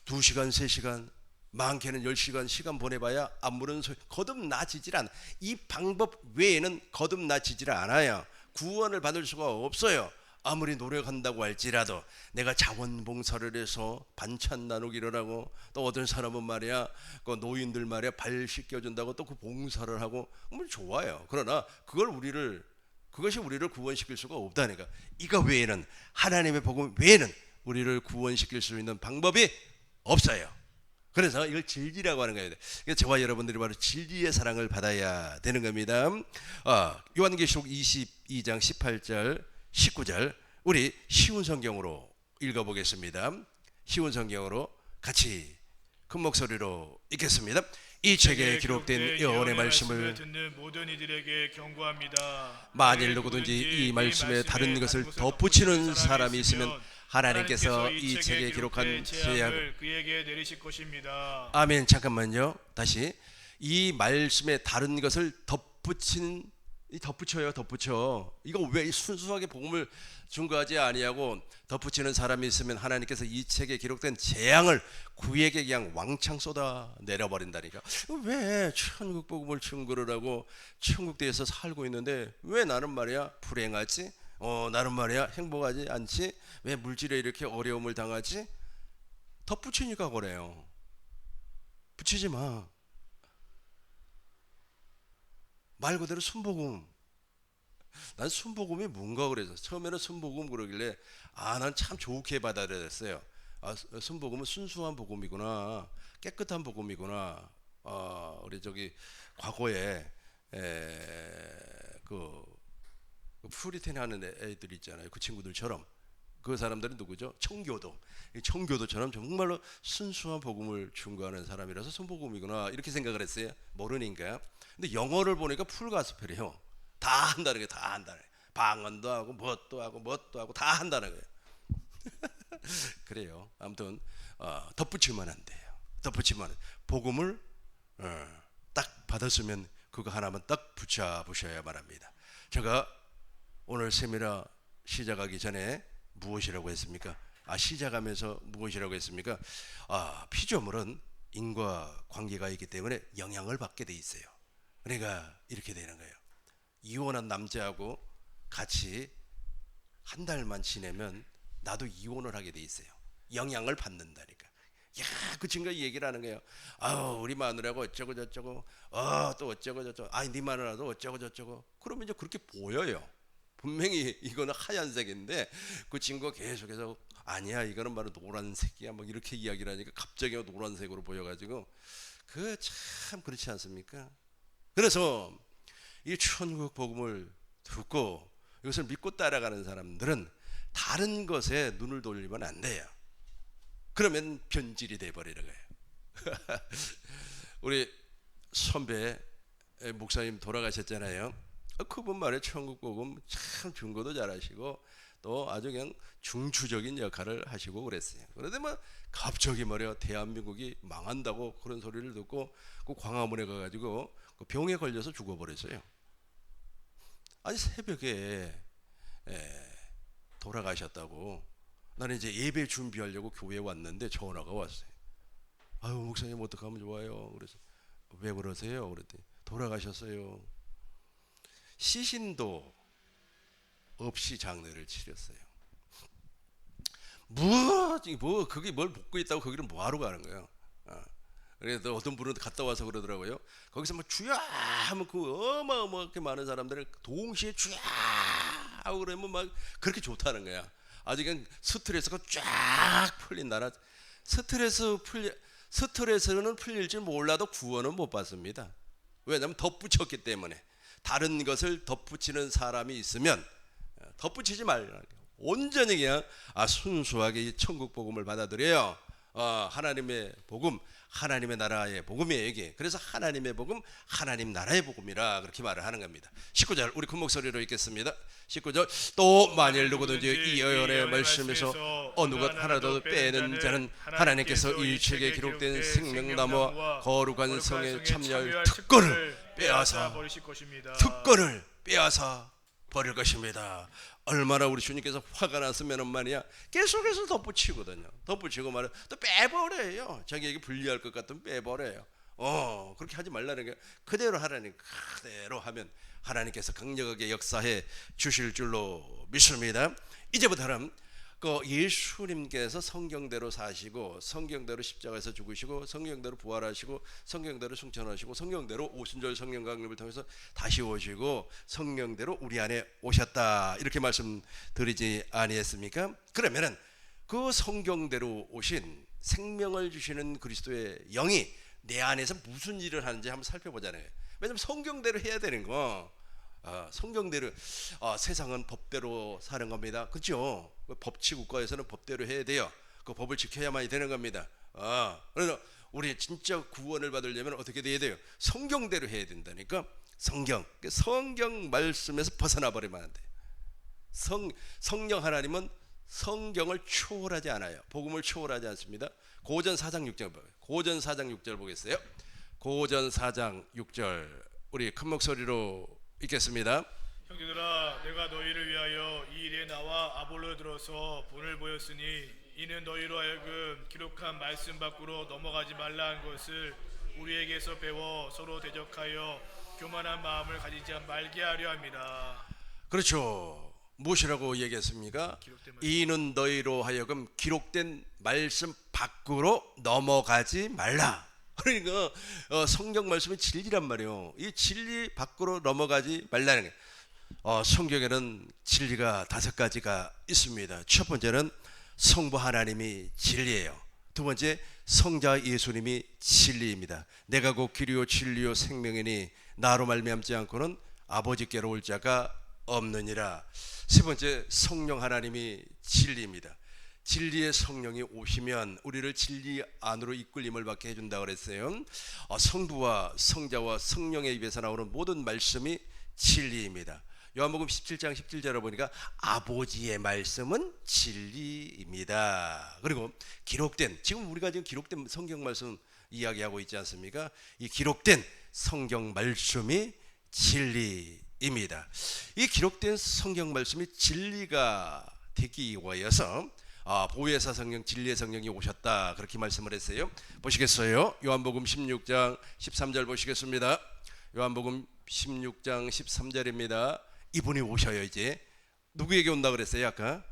2시간 3시간 많게는 10시간 시간 보내봐야 아무런 소리 거듭나지질 않아. 이 방법 외에는 거듭나지질 않아요. 구원을 받을 수가 없어요. 아무리 노력한다고 할지라도 내가 자원봉사를 해서 반찬 나누기를 하고, 또 어떤 사람은 말이야 그 노인들 말이야 발 씻겨준다고 또 그 봉사를 하고, 뭐 좋아요. 그러나 그것이 우리를 구원시킬 수가 없다니까. 이거 외에는, 하나님의 복음 외에는 우리를 구원시킬 수 있는 방법이 없어요. 그래서 이걸 진리라고 하는 거예요. 그러니까 저와 여러분들이 바로 진리의 사랑을 받아야 되는 겁니다. 요한계시록 22장 18절 19절 우리 쉬운 성경으로 읽어보겠습니다. 쉬운 성경으로 같이 큰 목소리로 읽겠습니다. 이 책에 기록된 여호와의 말씀을 듣는 모든 이들에게 경고합니다. 만일 누구든지 이 말씀에 다른 것을 덧붙이는 사람이 있으면 하나님께서 이 책에 기록한 죄악을 그에게 내리실 것입니다. 아멘. 잠깐만요. 다시 이 말씀에 다른 것을 덧붙여요. 이거 왜 순수하게 복음을 증거하지 아니하고 덧붙이는 사람이 있으면 하나님께서 이 책에 기록된 재앙을 그에게 그냥 왕창 쏟아 내려버린다니까. 왜 천국 복음을 증거를 하고 천국대에서 살고 있는데 왜 나는 말이야 불행하지? 나는 말이야 행복하지 않지? 왜 물질에 이렇게 어려움을 당하지? 덧붙이니까 그래요. 붙이지 마. 말 그대로 순복음. 난 순복음이 뭔가 그래서 처음에는 순복음 그러길래 난 참 좋게 받아들였어요. 순복음은 순수한 복음이구나, 깨끗한 복음이구나. 우리 저기 과거에 그 퓨리텐 하는 애들 있잖아요. 그 친구들처럼 그 사람들은 누구죠? 청교도처럼 정말로 순수한 복음을 증거하는 사람이라서 순복음이구나 이렇게 생각을 했어요. 모르니까. 근데 영어를 보니까 풀가스펠이에요. 다 한다는 게 다 한다는 거예요. 방언도 하고 뭣도 하고 다 한다는 거예요. 그래요. 아무튼 덧붙이면 안 돼요. 덧붙이면 복음을 딱 받았으면 그거 하나만 딱 붙여보셔야만 합니다. 제가 오늘 세미나 시작하기 전에 무엇이라고 했습니까? 시작하면서 무엇이라고 했습니까? 피조물은 인과관계가 있기 때문에 영향을 받게 돼 있어요. 그러니까 이렇게 되는 거예요. 이혼한 남자하고 같이 한 달만 지내면 나도 이혼을 하게 돼 있어요. 영향을 받는다니까. 그 친구가 얘기를 하는 거예요. 우리 마누라고 어쩌고 저쩌고, 또 어쩌고 저쩌고, 네 마누라도 어쩌고 저쩌고. 그러면 이제 그렇게 보여요. 분명히 이거는 하얀색인데 그 친구가 계속해서 아니야 이거는 바로 노란색이야 막 이렇게 이야기를 하니까 갑자기 노란색으로 보여가지고 그 참 그렇지 않습니까? 그래서 이 천국 복음을 듣고 이것을 믿고 따라가는 사람들은 다른 것에 눈을 돌리면 안 돼요. 그러면 변질이 돼버리는 거예요. 우리 선배 목사님 돌아가셨잖아요. 그분 말에 천국 복음 참 증거도 잘하시고 또 아주 그냥 중추적인 역할을 하시고 그랬어요. 그런데 갑자기 말이야 대한민국이 망한다고 그런 소리를 듣고 그 광화문에 가가지고 그 병에 걸려서 죽어버렸어요. 아니 새벽에 돌아가셨다고. 나는 이제 예배 준비하려고 교회에 왔는데 전화가 왔어요. 목사님 어떡하면 좋아요? 그래서 왜 그러세요? 그랬더니 돌아가셨어요. 시신도 없이 장례를 치렀어요. 그게 뭘 묻고 있다고 거기를 뭐하러 가는 거예요? 그래서 어떤 분은 갔다 와서 그러더라고요. 거기서 주야 하면 그 어마어마하게 많은 사람들을 동시에 주야 하고 그러면 그렇게 좋다는 거야. 아주 그냥 스트레스가 쫙 풀린 나라. 스트레스는 풀릴 줄 몰라도 구원은 못 받습니다. 왜냐하면 덧붙였기 때문에. 다른 것을 덧붙이는 사람이 있으면 덧붙이지 말라는 거예요. 온전히 그냥 순수하게 이 천국 복음을 받아들여요. 하나님의 복음, 하나님의 나라의 복음이에요 이게. 그래서 하나님의 복음, 하나님 나라의 복음이라 그렇게 말을 하는 겁니다. 19절 우리 큰 목소리로 읽겠습니다. 19절 또 만일 누구든지 이 여호와의 말씀에서 어느 것 하나도 빼는 자는 하나님께서 이 책에 기록된 생명나무와 거룩한 성에 참여할 특권을 빼앗아 버릴 것입니다. 얼마나 우리 주님께서 화가 났으면 말이야 계속해서 덧붙이거든요. 덧붙이고 말은 또 빼버려요. 자기에게 불리할 것 같으면 빼버려요. 그렇게 하지 말라는 게 그대로 하라는 그대로 하면 하나님께서 강력하게 역사해 주실 줄로 믿습니다. 이제부터는 그 예수님께서 성경대로 사시고 성경대로 십자가에서 죽으시고 성경대로 부활하시고 성경대로 승천하시고 성경대로 오순절 성령 강림을 통해서 다시 오시고 성령대로 우리 안에 오셨다 이렇게 말씀드리지 아니했습니까? 그러면은 그 성경대로 오신 생명을 주시는 그리스도의 영이 내 안에서 무슨 일을 하는지 한번 살펴보잖아요. 왜냐하면 성경대로 해야 되는 거. 성경대로 세상은 법대로 사는 겁니다. 그렇죠? 법치 국가에서는 법대로 해야 돼요. 그 법을 지켜야만 되는 겁니다. 그래서 우리 진짜 구원을 받으려면 어떻게 돼야 돼요? 성경대로 해야 된다니까. 성경 말씀에서 벗어나 버리면 안 돼. 성령 하나님은 성경을 초월하지 않아요. 복음을 초월하지 않습니다. 고전 4장 6절 고전 4장 6절 보겠어요. 고전 4장 6절 우리 큰 목소리로 읽겠습니다. 형제들아, 내가 너희를 위하여 이 일에 나와 아볼로에 들어서 본을 보였으니 이는 너희로 하여금 기록한 말씀 밖으로 넘어가지 말라 한 것을 우리에게서 배워 서로 대적하여 교만한 마음을 가지지 말게 하려 합니다. 그렇죠. 무엇이라고 얘기했습니까? 이는 너희로 하여금 기록된 말씀 밖으로 넘어가지 말라. 그러니까 성경 말씀은 진리란 말이에요. 이 진리 밖으로 넘어가지 말라는 거예요. 성경에는 진리가 5가지가 있습니다. 첫 번째는 성부 하나님이 진리예요. 두 번째 성자 예수님이 진리입니다. 내가 곧 길이요 진리요 생명이니 나로 말미암지 않고는 아버지께로 올 자가 없느니라. 세 번째 성령 하나님이 진리입니다. 진리의 성령이 오시면 우리를 진리 안으로 이끌림을 받게 해준다 그랬어요. 성부와 성자와 성령의 입에서 나오는 모든 말씀이 진리입니다. 요한복음 17장 17절을 보니까 아버지의 말씀은 진리입니다. 그리고 기록된, 지금 우리가 지금 기록된 성경 말씀 이야기하고 있지 않습니까? 이 기록된 성경 말씀이 진리입니다. 이 기록된 성경 말씀이 진리가 되기 위하여서 보혜사 성령, 진리의 성령이 오셨다 그렇게 말씀을 했어요. 보시겠어요? 요한복음 16장 13절 보시겠습니다. 요한복음 16장 13절입니다. 이분이 오셔요. 이제 누구에게 온다 그랬어요? 아까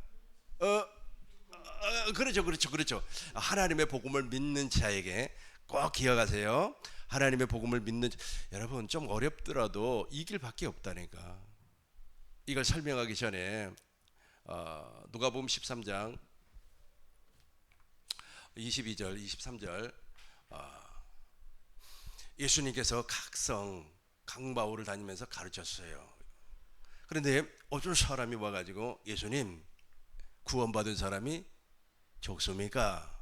그렇죠. 하나님의 복음을 믿는 자에게 꼭 기억하세요. 하나님의 복음을 믿는 여러분, 좀 어렵더라도 이 길밖에 없다니까. 이걸 설명하기 전에 누가복음 13장 22절 23절 예수님께서 각성 강바울을 다니면서 가르쳤어요. 그런데 어떤 사람이 와가지고 예수님, 구원받은 사람이 적습니까?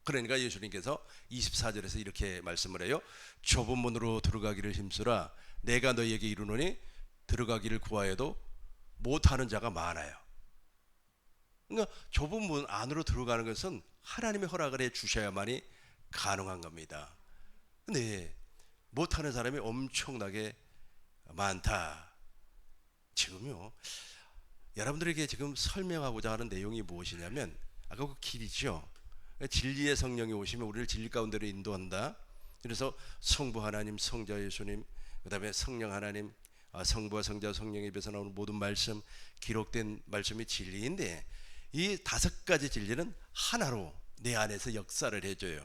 그러니까 예수님께서 24절에서 이렇게 말씀을 해요. 좁은 문으로 들어가기를 힘쓰라. 내가 너희에게 이르노니 들어가기를 구하여도 못하는 자가 많아요. 그러니까 좁은 문 안으로 들어가는 것은 하나님의 허락을 해 주셔야만이 가능한 겁니다. 근데 못하는 사람이 엄청나게 많다. 지금요, 여러분들에게 지금 설명하고자 하는 내용이 무엇이냐면 아까 그 길이죠. 진리의 성령이 오시면 우리를 진리 가운데로 인도한다. 그래서 성부 하나님, 성자 예수님, 그 다음에 성령 하나님, 성부와 성자 성령의 입에서 나오는 모든 말씀, 기록된 말씀이 진리인데 이 5가지 진리는 하나로 내 안에서 역사를 해줘요.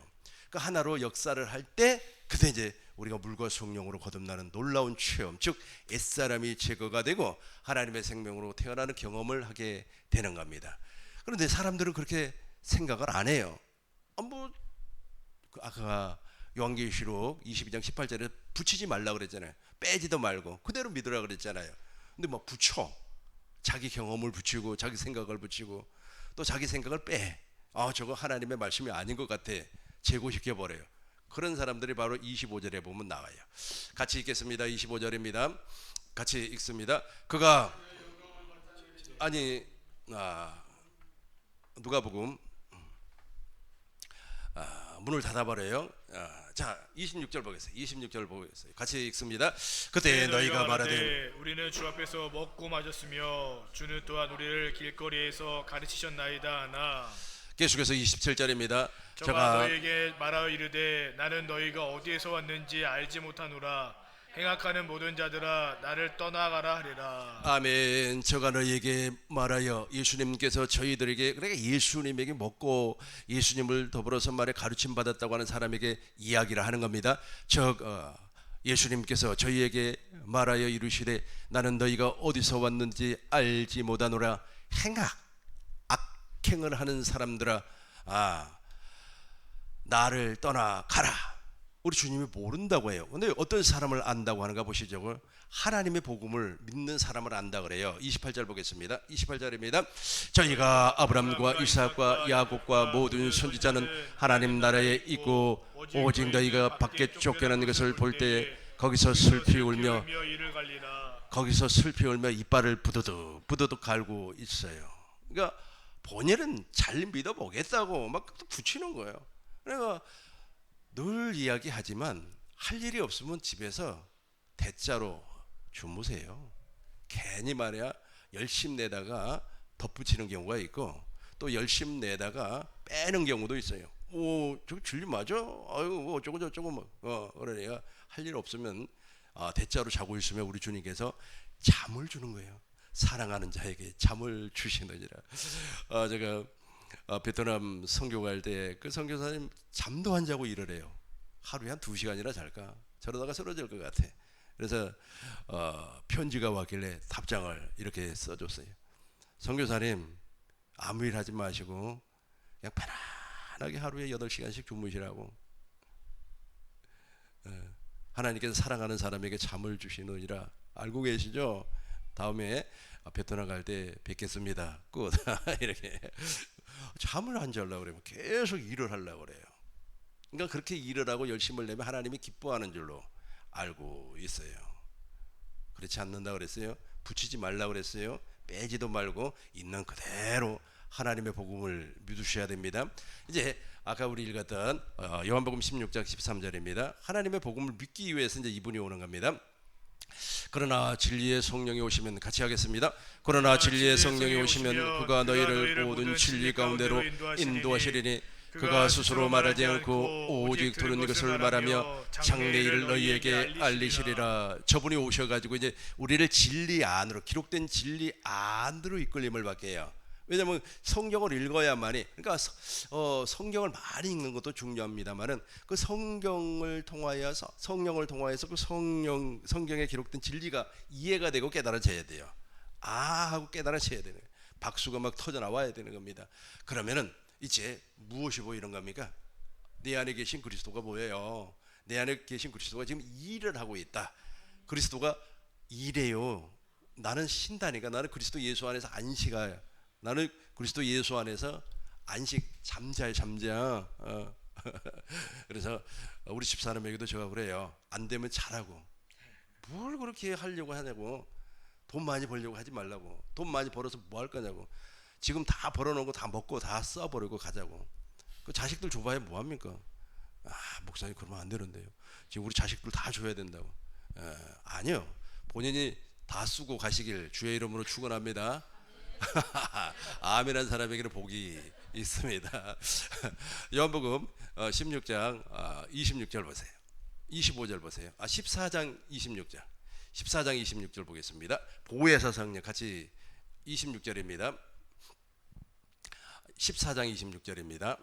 그 하나로 역사를 할 때 그때 이제 우리가 물과 성령으로 거듭나는 놀라운 체험, 즉 옛사람이 제거가 되고 하나님의 생명으로 태어나는 경험을 하게 되는 겁니다. 그런데 사람들은 그렇게 생각을 안 해요. 아까 요한계시록 22장 18절에 붙이지 말라 그랬잖아요. 빼지도 말고 그대로 믿으라 그랬잖아요. 근데 뭐 붙여, 자기 경험을 붙이고 자기 생각을 붙이고 또 자기 생각을 빼. 저거 하나님의 말씀이 아닌 것 같아, 제고시켜 버려요. 그런 사람들이 바로 25절에 보면 나와요. 같이 읽겠습니다. 25절입니다. 같이 읽습니다. 그가 누가복음 문을 닫아버려요. 자, 26절 보겠어요. 26절 보겠어요. 같이 읽습니다. 그때 너희가 말하되 우리는 주 앞에서 먹고 마셨으며 주는 또한 우리를 길거리에서 가르치셨나이다 하나. 계속해서 27절입니다. 저가 너희에게 말하여 이르되 나는 너희가 어디에서 왔는지 알지 못하노라. 행악하는 모든 자들아 나를 떠나가라 하리라. 아멘. 저가 너희에게 말하여, 예수님께서 저희들에게, 그러니까 예수님에게 먹고 예수님을 더불어서 말에 가르침 받았다고 하는 사람에게 이야기를 하는 겁니다. 예수님께서 저희에게 말하여 이르시되 나는 너희가 어디서 왔는지 알지 못하노라. 악행을 하는 사람들아, 나를 떠나 가라. 우리 주님이 모른다고 해요. 근데 어떤 사람을 안다고 하는가 보시죠. 하나님의 복음을 믿는 사람을 안다 그래요. 28절 보겠습니다. 28절입니다. 저희가 아브라함과 이삭과 야곱과 모든 선지자는 하나님 나라에 있고 오직 너희가 밖에 쫓겨난 것을 볼 때 거기서 슬피 울며 이빨을 부드득 갈고 있어요. 그러니까 본인은 잘 믿어보겠다고 막 붙이는 거예요. 그러니까 늘 이야기하지만 할 일이 없으면 집에서 대자로 주무세요. 괜히 말이야 열심 내다가 덧붙이는 경우가 있고 또 열심 내다가 빼는 경우도 있어요. 저거 진리 맞아? 아유 뭐 어쩌고 저쩌고 뭐 그러니까 할 일 없으면 대자로 자고 있으면 우리 주님께서 잠을 주는 거예요. 사랑하는 자에게 잠을 주시느니라. 제가 베트남 선교 갈 때 그 선교사님 잠도 안 자고 일을 해요. 하루에 한 2시간이나 잘까? 저러다가 쓰러질 것 같아. 그래서 편지가 왔길래 답장을 이렇게 써줬어요. 선교사님 아무 일 하지 마시고 그냥 편안하게 하루에 8시간씩 주무시라고. 하나님께서 사랑하는 사람에게 잠을 주시느니라. 알고 계시죠? 다음에 베트남 갈 때 뵙겠습니다. 끝. 이렇게 잠을 안 자려고 그러면 계속 일을 하려고 그래요. 그러니까 그렇게 일을 하고 열심을 내면 하나님이 기뻐하는 줄로 알고 있어요. 그렇지 않는다 그랬어요? 붙이지 말라 그랬어요? 빼지도 말고 있는 그대로 하나님의 복음을 믿으셔야 됩니다. 이제 아까 우리 읽었던 요한복음 16장 13절입니다. 하나님의 복음을 믿기 위해서 이제 이분이 오는 겁니다. 그러나 진리의 성령이 오시면, 같이 하겠습니다. 그러나 진리의 성령이 오시면 그가 너희를 모든 진리 가운데로 인도하시리니 그가 스스로 말하지 않고 오직 들은 것을 말하며 장래일을 너희에게 알리시리라. 저분이 오셔가지고 이제 우리를 진리 안으로, 기록된 진리 안으로 이끌림을 받게 해요. 왜냐하면 성경을 읽어야만이, 그러니까 성경을 많이 읽는 것도 중요합니다만은 그 성경을 통하여서 그 성경에 기록된 진리가 이해가 되고 깨달아져야 돼요. 하고 깨달아져야 되는, 박수가 막 터져 나와야 되는 겁니다. 그러면은 이제 무엇이 보이는 겁니까? 내 안에 계신 그리스도가 보여요. 내 안에 계신 그리스도가 지금 일을 하고 있다. 그리스도가 일해요. 나는 쉰다니까. 나는 그리스도 예수 안에서 안식하여, 나는 그리스도 예수 안에서 안식, 잠자. 그래서 우리 집사람에게도 제가 그래요. 안 되면 자라고. 뭘 그렇게 하려고 하냐고. 돈 많이 벌려고 하지 말라고. 돈 많이 벌어서 뭐 할 거냐고. 지금 다 벌어놓은 거 다 먹고 다 써버리고 가자고. 그 자식들 줘봐야 뭐합니까? 목사님 그러면 안 되는데요. 지금 우리 자식들 다 줘야 된다고. 아니요. 본인이 다 쓰고 가시길 주의 이름으로 축원합니다. 아멘한 사람에게는 복이 있습니다. 요한복음 16장 26절 보세요. 25절 보세요. 14장 26절. 14장 26절 보겠습니다. 보혜사 성령, 같이 26절입니다. 14장 26절입니다.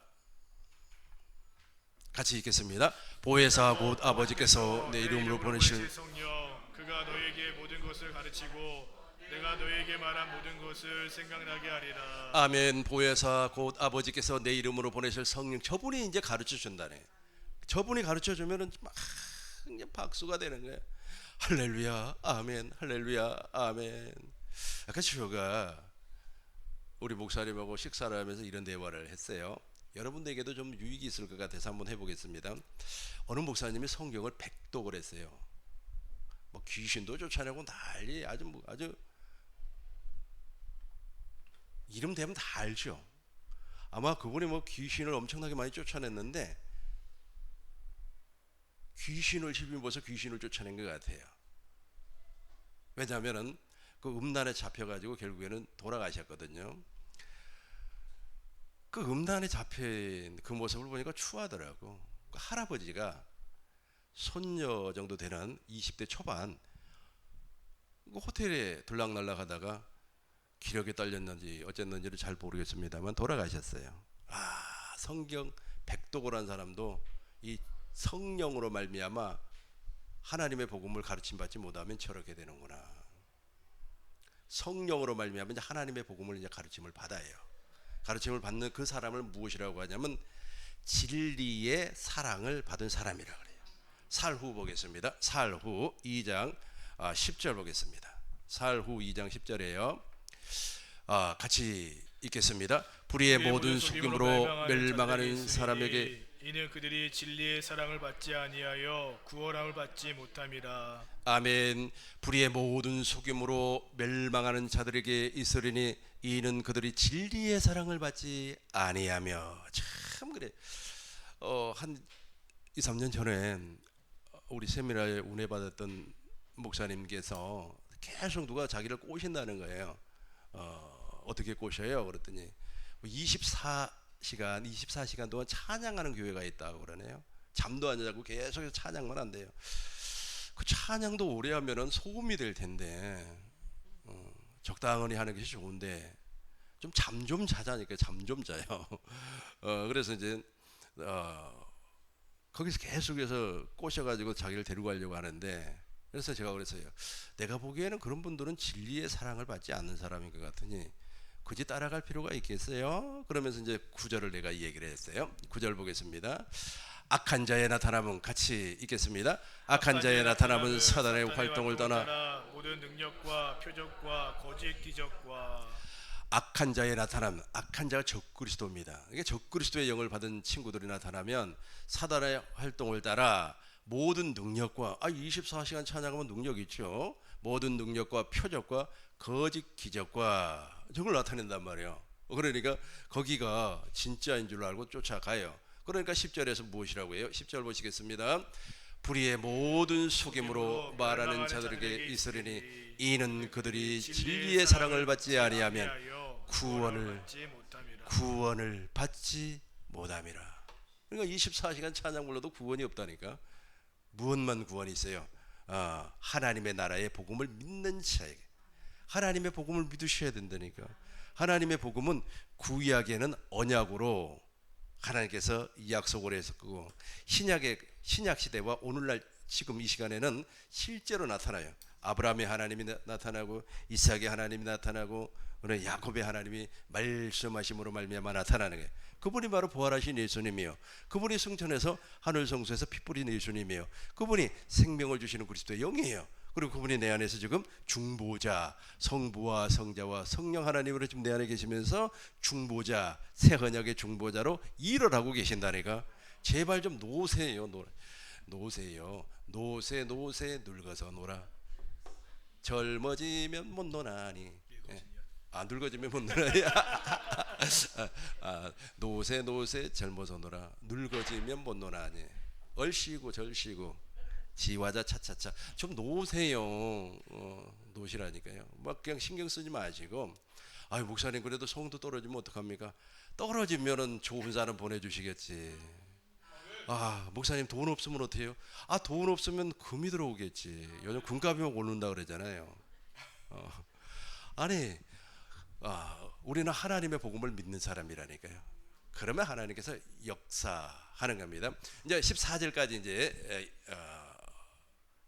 같이 읽겠습니다. 보혜사 곧 아버지께서 내 이름으로 보내실 성령, 그가 너에게 모든 것을 가르치고 내가 너에게 말한 모든 것을 생각나게 하리라. 아멘. 보혜사 곧 아버지께서 내 이름으로 보내실 성령, 저분이 이제 가르쳐 준다네. 저분이 가르쳐 주면은 막 이제 박수가 되는 거예요. 할렐루야, 아멘. 할렐루야, 아멘. 아까 주가 우리 목사님하고 식사를 하면서 이런 대화를 했어요. 여러분들에게도 좀 유익이 있을 것 같아서 한번 해보겠습니다. 어느 목사님이 성경을 백독을 했어요. 뭐 귀신도 쫓아내고 난리, 아주 이름 되면 다 알죠. 아마 그분이 뭐 귀신을 엄청나게 많이 쫓아냈는데 귀신을 힘입어서 귀신을 쫓아낸 것 같아요. 왜냐하면은 그 음란에 잡혀가지고 결국에는 돌아가셨거든요. 그 음란에 잡힌 그 모습을 보니까 추하더라고. 그 할아버지가 손녀 정도 되는 20대 초반 그 호텔에 들락날락하다가 기력에 딸렸는지 어쨌는지를 잘 모르겠습니다만 돌아가셨어요. 성경 백도고란 사람도 이 성령으로 말미암아 하나님의 복음을 가르침 받지 못하면 저렇게 되는구나. 성령으로 말미암아 이제 하나님의 복음을 이제 가르침을 받아요. 가르침을 받는 그 사람을 무엇이라고 하냐면 진리의 사랑을 받은 사람이라 그래요. 살후 보겠습니다. 살후 2장 10절 보겠습니다. 살후 2장 10절이에요. 같이 읽겠습니다. 불의의 모든 속임으로 멸망하는 사람에게 이는 그들이 진리의 사랑을 받지 아니하여 구원함을 받지 못함이라. 아멘. 불의의 모든 속임으로 멸망하는 자들에게 있으리니 이는 그들이 진리의 사랑을 받지 아니하며. 참 그래. 한 2, 3년 전에 우리 세미나에 운혜 받았던 목사님께서 계속 누가 자기를 꼬신다는 거예요. 어떻게 꼬셔요? 그랬더니 24시간 동안 찬양하는 교회가 있다고 그러네요. 잠도 안 자고 계속해서 찬양만 한대요. 그 찬양도 오래 하면은 소음이 될 텐데 적당히 하는 것이 좋은데 좀 잠 좀 자자니까 잠 좀 자요. 그래서 이제 거기서 계속해서 꼬셔가지고 자기를 데리고 가려고 하는데, 그래서 제가 그랬어요. 내가 보기에는 그런 분들은 진리의 사랑을 받지 않는 사람인 것 같으니 굳이 따라갈 필요가 있겠어요? 그러면서 이제 9절을 내가 얘기를 했어요. 9절 보겠습니다. 악한 자의 나타남은 같이 읽겠습니다. 악한 자의 나타남은 사단의 활동을 떠나 모든 능력과 표적과 거짓 기적과. 악한 자의 나타남, 악한 자가 적그리스도입니다. 이게 적그리스도의 영을 받은 친구들이 나타나면 사단의 활동을 따라 모든 능력과 24시간 찬양하면 능력 있죠. 모든 능력과 표적과 거짓 기적과 저걸 나타낸단 말이에요. 그러니까 거기가 진짜인 줄 알고 쫓아가요. 그러니까 10절에서 무엇이라고 해요? 10절 보시겠습니다. 불의의 모든 속임으로 말하는 자들에게 있으리니 이는 그들이 진리의 사랑을 받지 아니하면 구원을 받지 못함이라. 그러니까 24시간 찬양 불러도 구원이 없다니까. 무엇만 구원이 있어요? 하나님의 나라의 복음을 믿는 자에게. 하나님의 복음을 믿으셔야 된다니까. 하나님의 복음은 구약에는 언약으로 하나님께서 약속을 했었고, 신약 시대와 오늘날 지금 이 시간에는 실제로 나타나요. 아브라함의 하나님이 나타나고 이삭의 하나님이 나타나고 오늘 야곱의 하나님이 말씀하심으로 말미암아 나타나는 거예요. 그분이 바로 부활하신 예수님이요, 그분이 승천해서 하늘 성소에서 피 뿌린 예수님이요, 그분이 생명을 주시는 그리스도의 영이에요. 그리고 그분이 내 안에서 지금 중보자, 성부와 성자와 성령 하나님으로 지금 내 안에 계시면서 중보자, 새 언약의 중보자로 일을 하고 계신다니까. 제발 좀 노세요. 노세요. 노세 늙어서 놀아. 젊어지면 못 노나니. 늙어지면 못 놀아니. 노세 젊어서 놀아. 늙어지면 못 노나니. 얼씨구 절씨구 지화자 차차차. 좀 노세요. 노시라니까요. 막 그냥 신경 쓰지 마시고. 목사님 그래도 성도 떨어지면 어떡합니까? 떨어지면은 좋은 사람 보내주시겠지. 목사님 돈 없으면 어때요? 돈 없으면 금이 들어오겠지. 요즘 금값이 막 오른다 그러잖아요. 우리는 하나님의 복음을 믿는 사람이라니까요. 그러면 하나님께서 역사하는 겁니다. 이제 14절까지 이제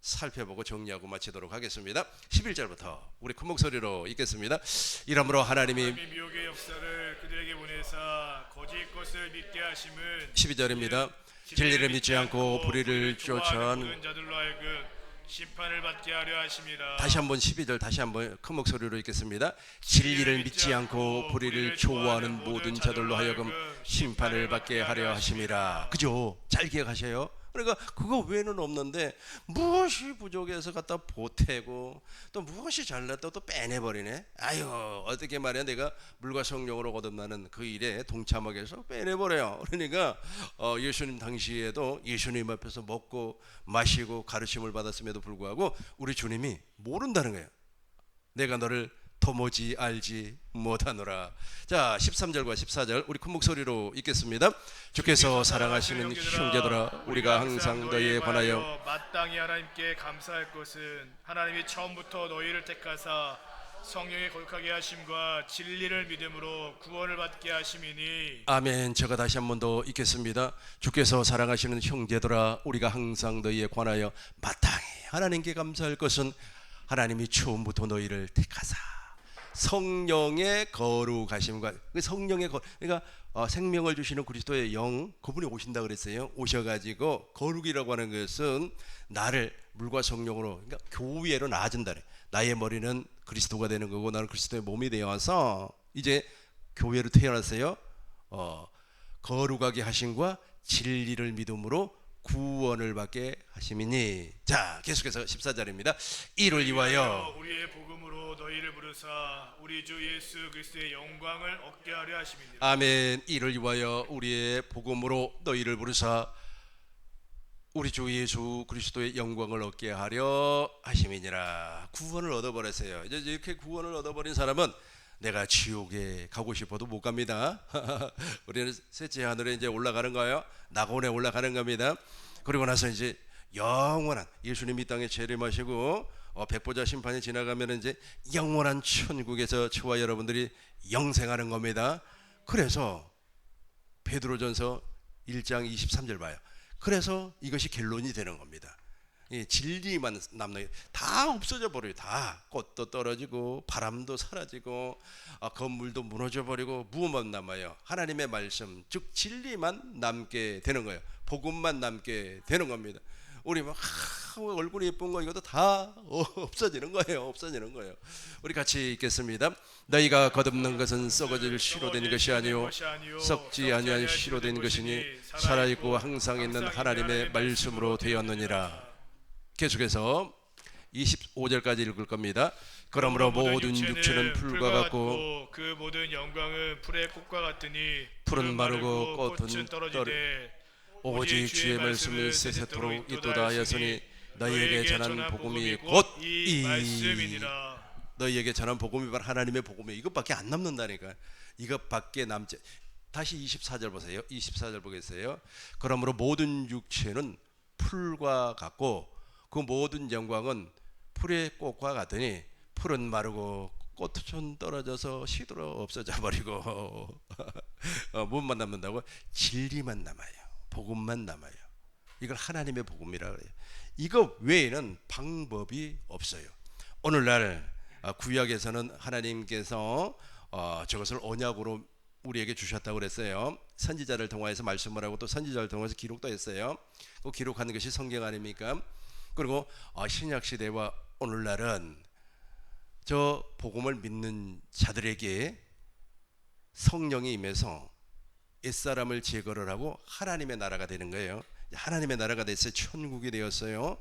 살펴보고 정리하고 마치도록 하겠습니다. 11절부터 우리 큰 목소리로 읽겠습니다. 이러므로 하나님이 미혹의 역사를 그들에게 보내사 거짓 것을 믿게 하심은 12절입니다. 진리를 믿지 않고 불의를 쫓아한 모든 자들로 하여금 심판을 받게 하려 하심이라. 다시 한번 12절 다시 한번 큰 목소리로 읽겠습니다. 진리를 믿지 않고 불의를 좋아하는 모든 자들로 하여금 심판을 받게 하려 하심이라. 그죠? 잘 기억하셔요. 그러니까 그거 외에는 없는데 무엇이 부족해서 갖다 보태고 또 무엇이 잘났다 또 빼내버리네. 어떻게 말이야, 내가 물과 성령으로 거듭나는 그 일에 동참하게 해서 빼내버려요. 그러니까 예수님 당시에도 예수님 앞에서 먹고 마시고 가르침을 받았음에도 불구하고 우리 주님이 모른다는 거예요. 내가 너를 도무지 알지 못하노라. 자, 13절과 14절 우리 큰 목소리로 읽겠습니다. 주께서 사랑하시는 형제들아, 우리가 항상 너희에 관하여 마땅히 하나님께 감사할 것은 하나님이 처음부터 너희를 택하사 성령의 거룩하게 하심과 진리를 믿음으로 구원을 받게 하심이니. 아멘. 제가 다시 한 번 더 읽겠습니다. 주께서 사랑하시는 형제들아, 우리가 항상 너희에 관하여 마땅히 하나님께 감사할 것은 하나님이 처음부터 너희를 택하사 성령의 거룩하심과, 성령의 그러니까 생명을 주시는 그리스도의 영, 그분이 오신다 그랬어요. 오셔가지고 거룩이라고 하는 것은 나를 물과 성령으로, 그러니까 교회로 나아진다. 나의 머리는 그리스도가 되는 거고 나는 그리스도의 몸이 되어서 이제 교회로 태어났어요. 거룩하게 하심과 진리를 믿음으로 구원을 받게 하심이니. 자, 계속해서 14절입니다. 이를 위하여 우리의 복음으로 너희를 부르사 우리 주 예수 그리스도의 영광을 얻게 하려 하심이니라. 아멘. 이를 위하여 우리의 복음으로 너희를 부르사 우리 주 예수 그리스도의 영광을 얻게 하려 하심이니라. 구원을 얻어버렸어요. 이제 이렇게 구원을 얻어버린 사람은 내가 지옥에 가고 싶어도 못 갑니다. 우리는 셋째 하늘에 이제 올라가는 거예요. 낙원에 올라가는 겁니다. 그리고 나서 이제 영원한, 예수님이 이 땅에 재림하시고 백보자 심판이 지나가면 이제 영원한 천국에서 저와 여러분들이 영생하는 겁니다. 그래서 베드로전서 1장 23절 봐요. 그래서 이것이 결론이 되는 겁니다. 진리만 남는, 다 없어져 버려요. 다 꽃도 떨어지고 바람도 사라지고 건물도 무너져 버리고 무엇만 남아요? 하나님의 말씀, 즉 진리만 남게 되는 거예요. 복음만 남게 되는 겁니다. 우리 막 얼굴이 예쁜 거 이것도 다 없어지는 거예요. 없어지는 거예요. 우리 같이 읽겠습니다. 너희가 거듭난 것은 썩어질 씨로 된 것이 아니요 썩지 아니한 씨로 된 것이니 살아있고 항상 있는 하나님의 말씀으로 되었느니라. 계속해서 25절까지 읽을 겁니다. 그러므로 모든 육체는 풀과 같고 그 모든 영광은 풀의 꽃과 같으니 풀은 마르고 꽃은 떨어지되 오직 주의 말씀이 세세토록 있도다 하였으니 너희에게 전한 복음이 곧 이 말씀이니라. 너희에게 전한 복음이 바로 하나님의 복음이에요. 이것밖에 안 남는다니까. 이것밖에 남지. 다시 24절 보세요. 24절 보겠어요. 그러므로 모든 육체는 풀과 같고 그 모든 영광은 풀의 꽃과 같으니 풀은 마르고 꽃은 떨어져서 시들어 없어져 버리고 무엇만 남는다고? 진리만 남아요. 복음만 남아요. 이걸 하나님의 복음이라 그래요. 이거 외에는 방법이 없어요. 오늘날 구약에서는 하나님께서 저것을 언약으로 우리에게 주셨다고 그랬어요. 선지자를 통해서 말씀을 하고 또 선지자를 통해서 기록도 했어요. 그 기록하는 것이 성경 아닙니까? 그리고 신약 시대와 오늘날은 저 복음을 믿는 자들에게 성령이 임해서 옛사람을 제거를 하고 하나님의 나라가 되는 거예요. 하나님의 나라가 됐어요. 천국이 되었어요.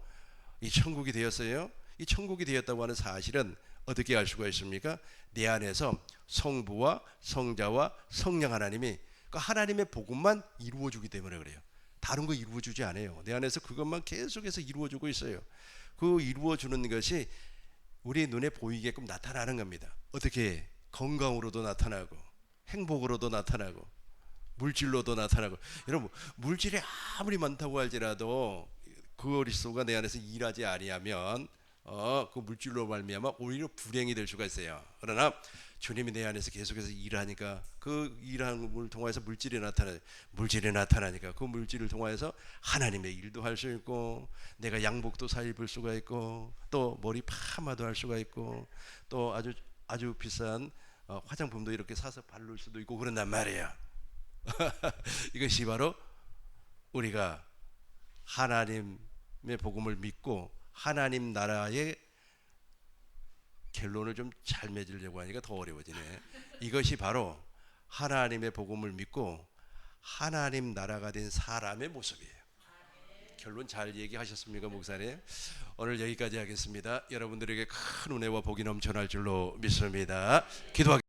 이 천국이 되었어요. 이 천국이 되었다고 하는 사실은 어떻게 알 수가 있습니까? 내 안에서 성부와 성자와 성령 하나님이 그 하나님의 복음만 이루어주기 때문에 그래요. 다른 거 이루어주지 않아요. 내 안에서 그것만 계속해서 이루어주고 있어요. 그 이루어주는 것이 우리 눈에 보이게끔 나타나는 겁니다. 어떻게? 건강으로도 나타나고 행복으로도 나타나고 물질로도 나타나고. 여러분, 물질이 아무리 많다고 할지라도 그 그리스도가 내 안에서 일하지 아니하면 그 물질로 말미암아 오히려 불행이 될 수가 있어요. 그러나 주님이 내 안에서 계속해서 일하니까 그 일하는 걸 통해서 물질이 나타나니까 그 물질을 통해서 하나님의 일도 할 수 있고 내가 양복도 사 입을 수가 있고 또 머리 파마도 할 수가 있고 또 아주 비싼 화장품도 이렇게 사서 바를 수도 있고 그런단 말이에요. 이것이 바로 우리가 하나님의 복음을 믿고 하나님 나라의 결론을 좀 잘 맺으려고 하니까 더 어려워지네. 이것이 바로 하나님의 복음을 믿고 하나님 나라가 된 사람의 모습이에요. 결론 잘 얘기하셨습니까, 목사님? 오늘 여기까지 하겠습니다. 여러분들에게 큰 은혜와 복이 넘쳐날 줄로 믿습니다. 기도하겠습니다.